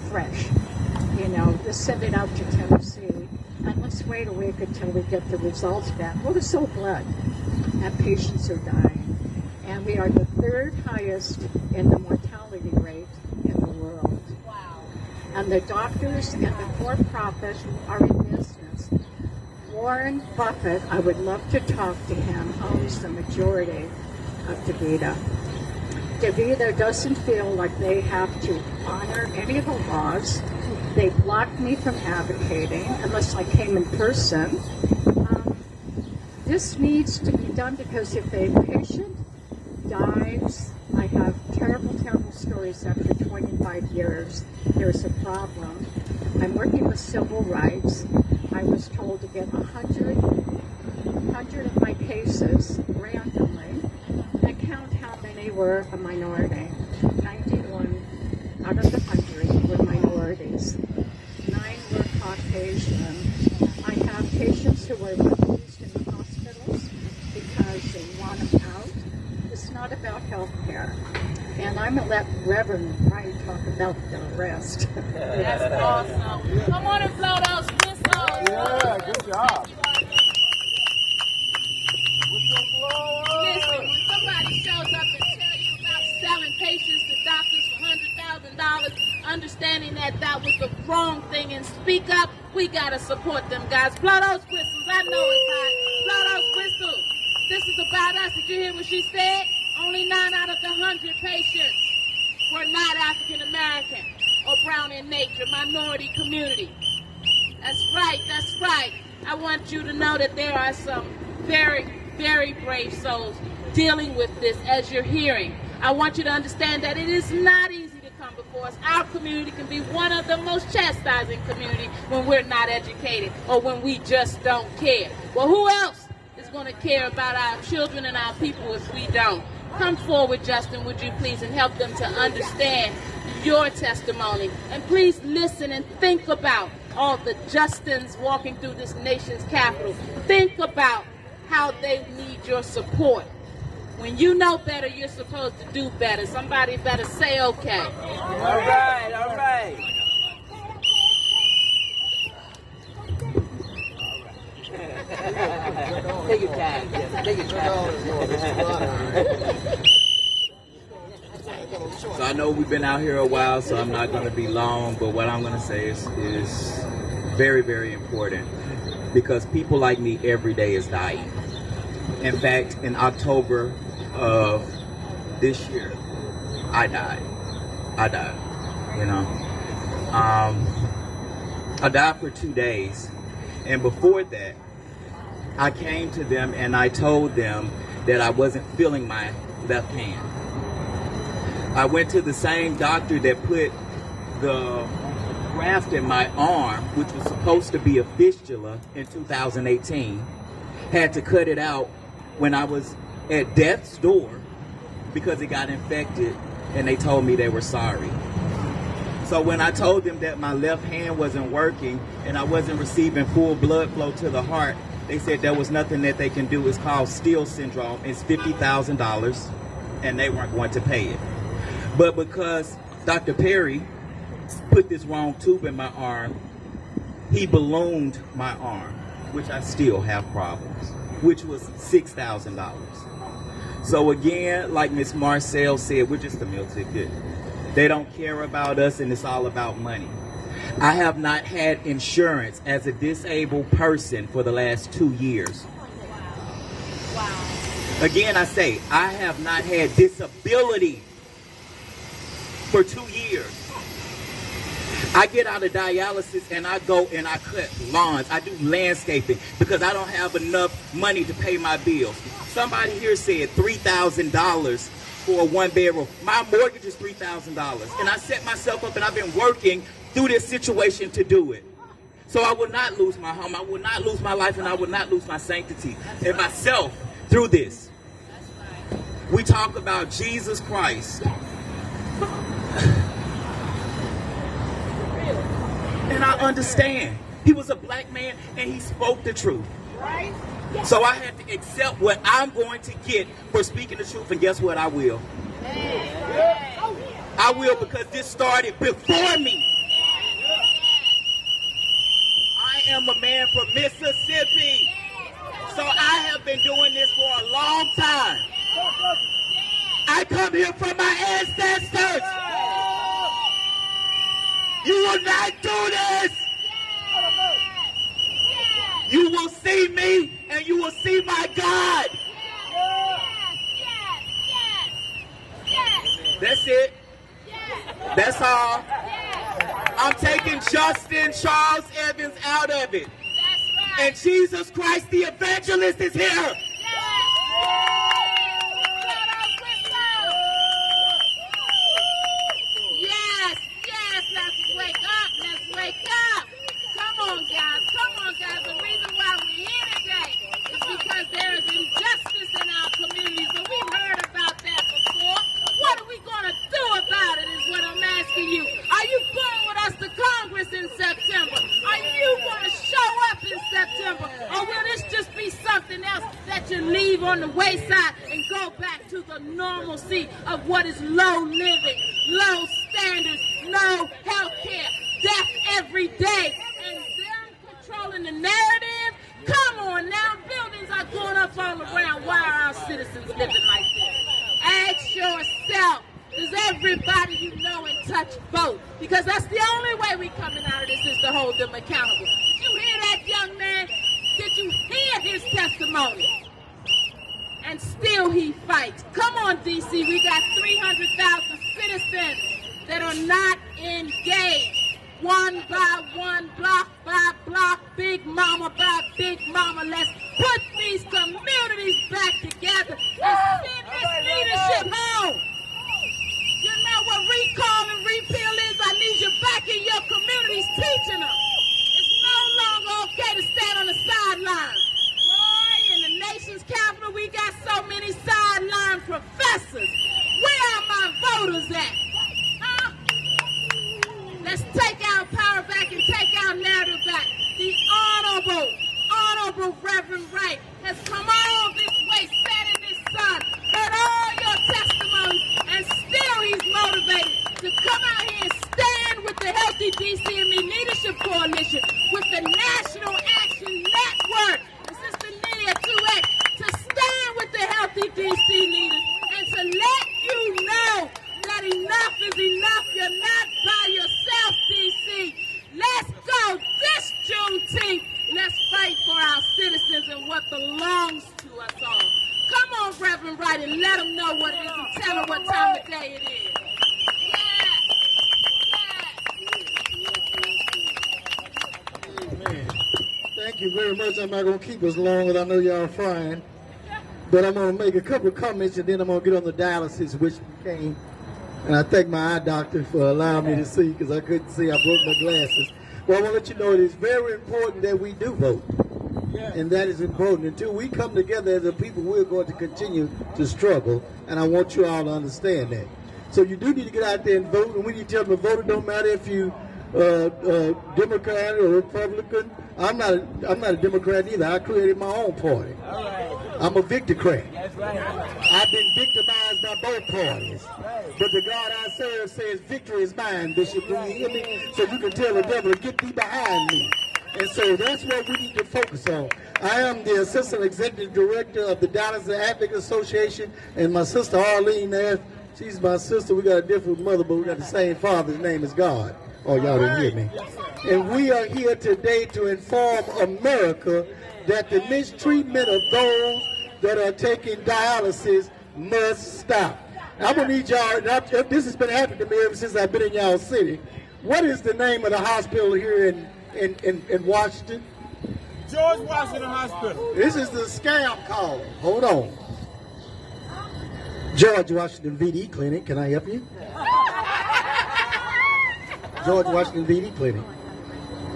fresh. You know, just send it out to Tennessee, and let's wait a week until we get the results back. Well, it's so blood, and patients are dying. And we are the third highest in the mortality rate in the world. Wow. And the doctors and the for-profit are in business. Warren Buffett, I would love to talk to him, owns the majority of DaVita. DaVita doesn't feel like they have to honor any of the laws. They blocked me from advocating unless I came in person. This needs to be done because if a patient dies, I have terrible, terrible stories after 25 years. There's a problem. I'm working with civil rights. I was told to get 100 of my cases randomly and count how many were a minority. 91 out of the 100 were minorities. 9 were Caucasian. I have patients who are refused in the hospitals because they want them out. It's not about health care. And I'm going to let Reverend Wright talk about the rest. That's awesome. Come on and blow those whistles. Yeah, good job. Listen, when somebody shows up and tells you about selling patients to doctors for $100,000, understanding that that was the wrong thing, and speak up, we got to support them, guys. Blow those whistles. I know it's hot. Blow those whistles. This is about us. Did you hear what she said? Only 9 out of the 100 patients were not African American or brown in nature, minority community. That's right, that's right. I want you to know that there are some very, very brave souls dealing with this as you're hearing. I want you to understand that it is not easy to come before us. Our community can be one of the most chastising communities when we're not educated or when we just don't care. Well, who else is going to care about our children and our people if we don't? Come forward, Justin, would you please, and help them to understand your testimony. And please listen and think about all the Justins walking through this nation's capital. Think about how they need your support. When you know better, you're supposed to do better. Somebody better say okay. All right, all right. Take your time. Take your time. So I know we've been out here a while, so I'm not going to be long, but what I'm going to say is very, very important, because people like me every day is dying. In fact, in October of this year, I died, you know. I died for 2 days, and before that, I came to them and I told them that I wasn't feeling my left hand. I went to the same doctor that put the graft in my arm, which was supposed to be a fistula, in 2018. Had to cut it out when I was at death's door because it got infected, and they told me they were sorry. So when I told them that my left hand wasn't working and I wasn't receiving full blood flow to the heart, they said there was nothing that they can do. It's called Steele syndrome. It's $50,000, and they weren't going to pay it. But because Dr. Perry put this wrong tube in my arm, he ballooned my arm, which I still have problems, which was $6,000. So again, like Miss Marcel said, we're just a meal ticket. They don't care about us, and it's all about money. I have not had insurance as a disabled person for the last 2 years. Wow. Again, I say, I have not had disability for 2 years. I get out of dialysis and I go and I cut lawns. I do landscaping because I don't have enough money to pay my bills. Somebody here said $3,000 for a 1-bedroom. My mortgage is $3,000. And I set myself up, and I've been working through this situation to do it. So I will not lose my home. I will not lose my life, and I will not lose my sanctity and myself through this. We talk about Jesus Christ. And I understand. He was a black man and he spoke the truth. Right? So I had to accept what I'm going to get for speaking the truth, and guess what? I will. I will, because this started before me. I am a man from Mississippi, so I have been doing this for a long time. I come here from my ancestors. You will not do this. You will see me, and you will see my God. That's it. That's all. I'm taking Justin Charles Evans out of it. And Jesus Christ the evangelist is here. Yes, let's wake up. Come on guys. The reason why we're here today is because there is injustice in our communities, and we've heard about that before. What are we going to do about it is what I'm asking you. Are you going with us to Congress in September? Are you going to show up in September? Or will this just be something else that you leave on the wayside and go back to the normalcy of what is low living, low standards, no health care, death every day, and them controlling the narrative? Come on now, buildings are going up all around. Why are our citizens living like this? Ask yourself, does everybody you know and touch vote? Because that's the only way we coming out of this, is to hold them accountable. Did you hear that, young man? Did you hear his testimony? And still he fights. Come on, DC, we got 300,000 citizens that are not engaged. One by one, block by block, big mama by big mama. Let's put these communities back together and send this leadership home. You know what recall and repeal is? I need you back in your communities teaching them. It's no longer okay to stand on the sidelines. Boy, in the nation's capital, we got so many sideline professors. Where are my voters at? Huh? Let's take our power back and take our narrative back. The Honorable Reverend Wright has come all this way, sat in this sun, heard all your testimonies, and still he's motivated to come out here and stand with the Healthy DCME Leadership Coalition, with the National Action Network, and Sister Nia 2X, to stand with the Healthy DC leaders and to let you know that enough is enough. You're not by yourself, DC. Let's go this Juneteenth. Let's fight for our citizens and what belongs to us all. Come on, Reverend Wright, and let them know what it is and tell them what time of day it is. Thank you very much. I'm not going to keep us long, and I know y'all frying. But I'm going to make a couple of comments, and then I'm going to get on the dialysis, which became. And I thank my eye doctor for allowing me to see, because I couldn't see. I broke my glasses. Well, I want to let you know it is very important that we do vote. And that is important. Until we come together as a people, we're going to continue to struggle. And I want you all to understand that. So you do need to get out there and vote. And when you tell them to vote, it don't matter if you Democrat or Republican. I'm not a Democrat either. I created my own party. I'm a victocrat. I've been victimized by both parties. But the God I serve says, victory is mine, Bishop. Do you hear me? So you can tell the devil to get thee behind me. And so that's what we need to focus on. I am the Assistant Executive Director of the Dallas Advocate Association, and my sister Arlene there, she's my sister. We got a different mother, but we got the same father. His name is God. Oh, y'all didn't hear me. And we are here today to inform America that the mistreatment of those that are taking dialysis must stop. I'm going to need y'all, this has been happening to me ever since I've been in y'all city. What is the name of the hospital here in Washington? George Washington Hospital. This is the scam call. Hold on. George Washington VD Clinic, can I help you? George Washington VD Clinic.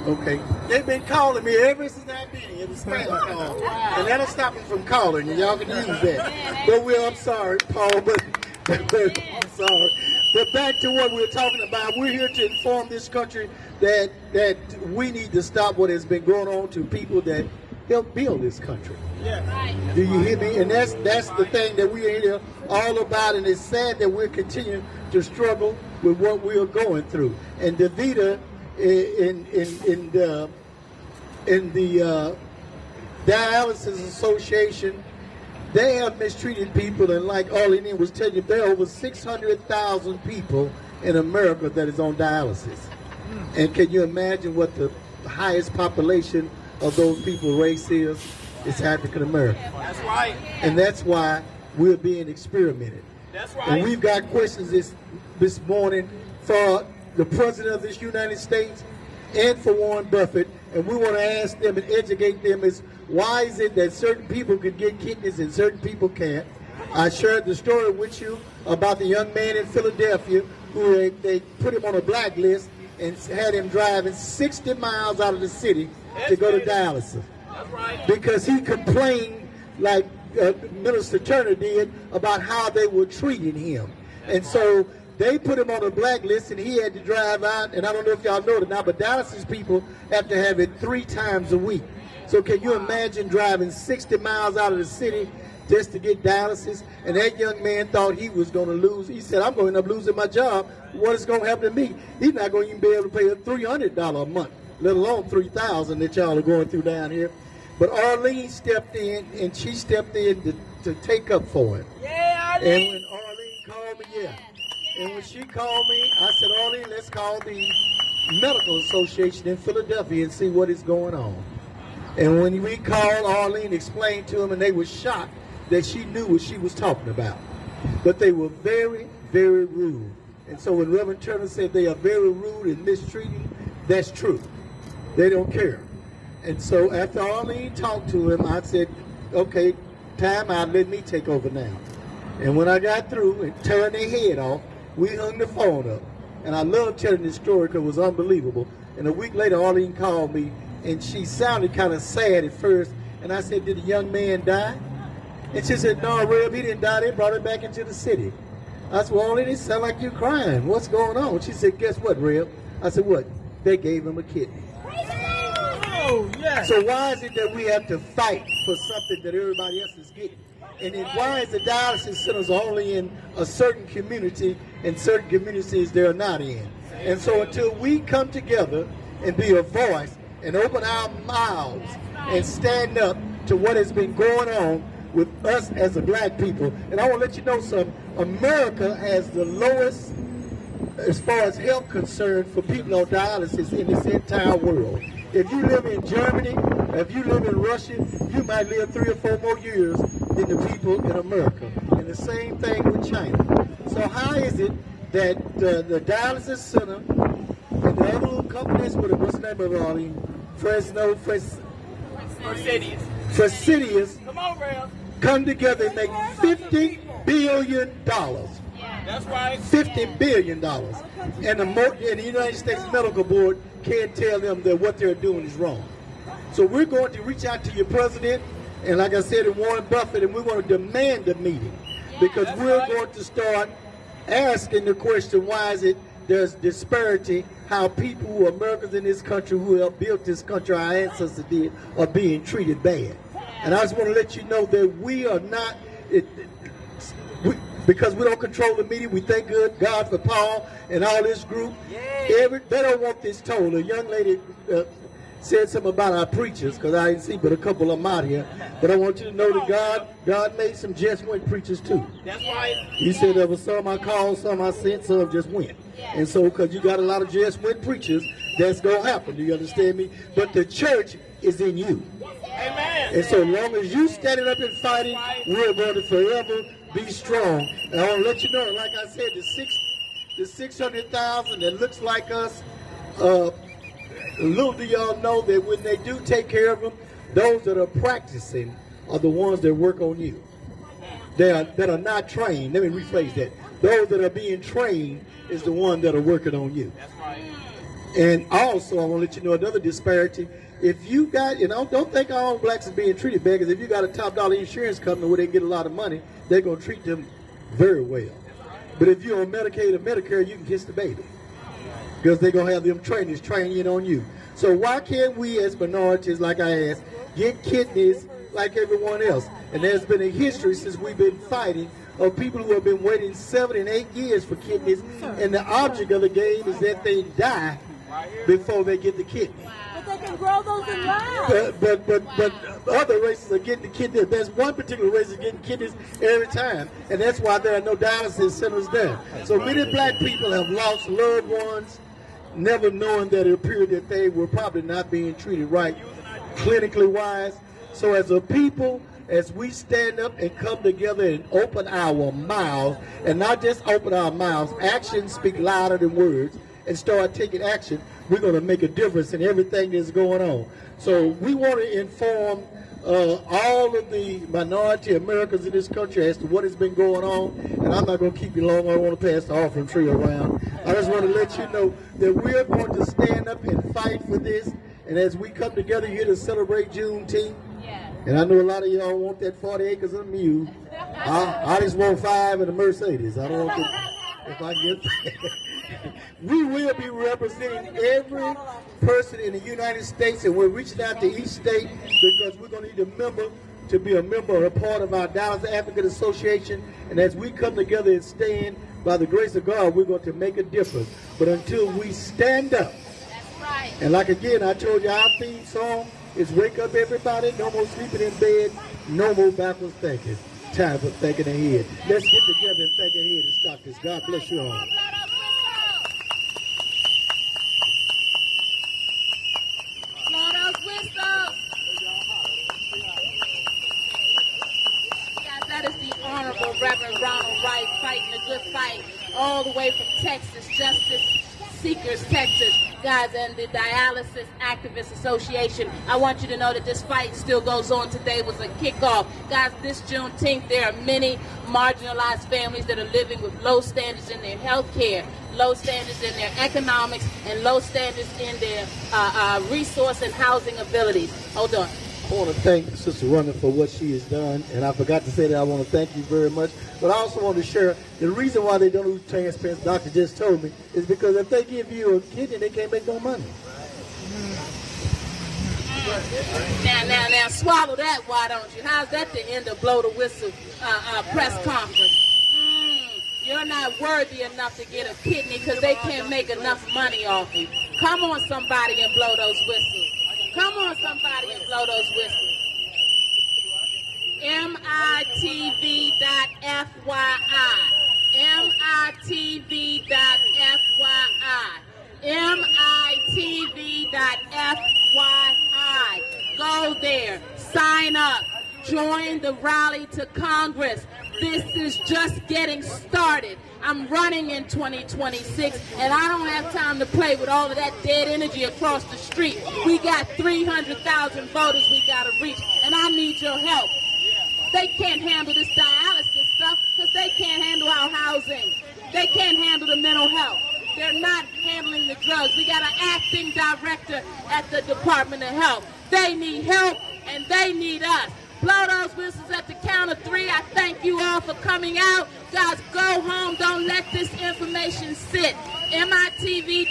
Okay. They've been calling me ever since I've been here. It was spam call. And that'll stop me from calling, and y'all can use that. But I'm sorry, Paul, but I'm sorry. But back to what we're talking about. We're here to inform this country that we need to stop what has been going on to people that help build this country. Yeah. Do you hear me? And that's the thing that we're here all about, and it's sad that we're continuing to struggle with what we are going through. And Davita in the Dialysis Association, they have mistreated people, and like Arlene was telling you, there are over 600,000 people in America that is on dialysis. And can you imagine what the highest population of those people race is? It's African American. That's right. And that's why we're being experimented. That's right. And we've got questions this morning for the President of this United States and for Warren Buffett, and we want to ask them and educate them as why is it that certain people can get kidneys and certain people can't. I shared the story with you about the young man in Philadelphia who they put him on a blacklist and had him driving 60 miles out of the city to go to dialysis. That's right. Because he complained, like Minister Turner did, about how they were treating him. And so they put him on a blacklist, and he had to drive out, and I don't know if y'all know it now, but dialysis people have to have it 3 times a week. So can you imagine driving 60 miles out of the city just to get dialysis? And that young man thought he was going to lose. He said, I'm going to end up losing my job. What is going to happen to me? He's not going to even be able to pay a $300 a month, let alone $3,000 that y'all are going through down here. But Arlene stepped in, and she stepped in to take up for him. Yeah, Arlene. And when Arlene called me, and when she called me, I said, Arlene, let's call the Medical Association in Philadelphia and see what is going on. And when we called, Arlene explained to them, and they were shocked that she knew what she was talking about. But they were very, very rude. And so when Reverend Turner said they are very rude and mistreating, that's true. They don't care. And so after Arlene talked to him, I said, okay, time out, let me take over now. And when I got through and turned their head off, we hung the phone up. And I love telling this story because it was unbelievable. And a week later, Arlene called me, and she sounded kind of sad at first. And I said, did the young man die? And she said, no, Reb, he didn't die. They brought him back into the city. I said, well, Arlene, it sound like you're crying. What's going on? She said, guess what, Reb? I said, what? They gave him a kidney. Oh, yes. So why is it that we have to fight for something that everybody else is getting? And then why is the dialysis centers only in a certain community and certain communities they're not in? And so until we come together and be a voice and open our mouths and stand up to what has been going on with us as a black people. And I want to let you know something. America has the lowest, as far as health concern, for people on dialysis in this entire world. If you live in Germany, if you live in Russia, you might live 3 or 4 more years than the people in America. And the same thing with China. So how is it that the dialysis center and the other little companies, what's the name of it, Arlene? Presidious. Come on, Rev. Come together and make $50 billion. That's right. $50 billion. And the United States Medical Board can't tell them that what they're doing is wrong. So we're going to reach out to your president, and like I said, to Warren Buffett, and we want to demand a meeting. Because we're going to start asking the question, why is it there's disparity, how people who are Americans in this country, who helped build this country, our ancestors did, are being treated bad. And I just want to let you know that we are not, because we don't control the media, we thank God for Paul and all this group. They don't want this told. A young lady said something about our preachers, because I didn't see but a couple of them out here. But I want you to know that God made some just went preachers too. That's right. He said there was some I called, some I sent, some just went. And so, because you got a lot of just went preachers, that's going to happen. Do you understand me? But the church is in you. Amen. And so long as you standing up and fighting, we're going to forever be strong. And I want to let you know, like I said, the 600,000 that looks like us, little do y'all know that when they do take care of them, those that are practicing are the ones that work on you. That are not trained. Let me rephrase that. Those that are being trained is the one that are working on you. That's right. And also, I want to let you know another disparity. If you got, don't think all blacks is being treated bad, because if you got a top dollar insurance company where they get a lot of money, they're going to treat them very well. But if you're on Medicaid or Medicare, you can kiss the baby, because they're going to have them trainers training on you. So why can't we as minorities, like I asked, get kidneys like everyone else. And there's been a history since we've been fighting of people who have been waiting 7 and 8 years for kidneys, and the object of the game is that they die before they get the kidney. But they can grow those in labs. But other races are getting the kidneys. There's one particular race that's getting kidneys every time, and that's why there are no dialysis centers there. So many black people have lost loved ones, never knowing that it appeared that they were probably not being treated right, clinically wise. So as a people, as we stand up and come together and open our mouths, and not just open our mouths, actions speak louder than words, and start taking action, we're going to make a difference in everything that's going on. So we want to inform all of the minority Americans in this country as to what has been going on, and I'm not going to keep you long. I don't want to pass the offering tree around. I just want to let you know that we're going to stand up and fight for this, and as we come together here to celebrate Juneteenth, and I know a lot of y'all want that 40 acres of mule. I just want 5 in a Mercedes. I don't want to, if I get we will be representing every person in the United States, and we're reaching out to each state because we're going to need a member to be a member or a part of our Dallas Advocate Association. And as we come together and stand, by the grace of God, we're going to make a difference. But until we stand up, and like again, I told you our theme song is wake up everybody, no more sleeping in bed, no more backwards thinking. Time for thinking ahead. Let's get together and think ahead and stop this. God bless you all. That is the Honorable Reverend Ronald Wright fighting a good fight all the way from Texas, Justice Seekers, Texas. Guys, and the Dialysis Activists Association, I want you to know that this fight still goes on. Today was a kickoff. Guys, this Juneteenth, there are many marginalized families that are living with low standards in their health care, low standards in their economics, and low standards in their resource and housing abilities. Hold on. I want to thank Sister Runner for what she has done, and I forgot to say that I want to thank you very much. But I also want to share the reason why they don't do transplants, the doctor just told me, is because if they give you a kidney, they can't make no money. Now, swallow that, why don't you? How's that the end of Blow the Whistle press conference? You're not worthy enough to get a kidney because they can't make enough money off you. Come on, somebody, and blow those whistles. Come on, somebody, and blow those whistles. MITV.FYI. MITV.FYI. MITV.FYI. Go there. Sign up. Join the rally to Congress. This is just getting started. I'm running in 2026, and I don't have time to play with all of that dead energy across the street. We got 300,000 voters we got to reach, and I need your help. They can't handle this dialysis stuff because they can't handle our housing. They can't handle the mental health. They're not handling the drugs. We got an acting director at the Department of Health. They need help, and they need us. Blow those whistles at the count of 3. I thank you all for coming out. Guys, go home. Don't let this information sit. MITV.FYI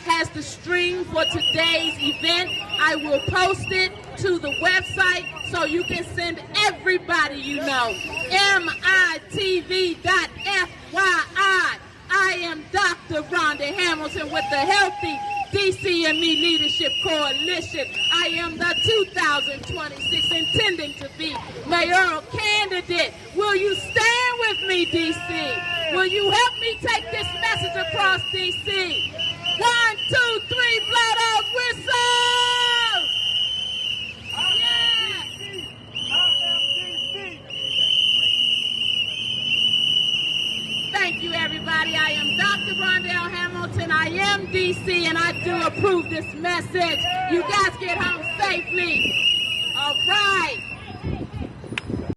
has the stream for today's event. I will post it to the website so you can send everybody you know. MITV.FYI. I am Dr. Rhonda Hamilton with the Healthy DCME Leadership Coalition. I am the 2026 intending to be mayoral candidate. Will you stand with me, DC? Will you help me take this message across DC? 1, 2, 3, blow those whistles! Yeah. Thank you, everybody. I am Dr. Rondell Hamilton. I am DC, and I do approve this message. You guys get home safely.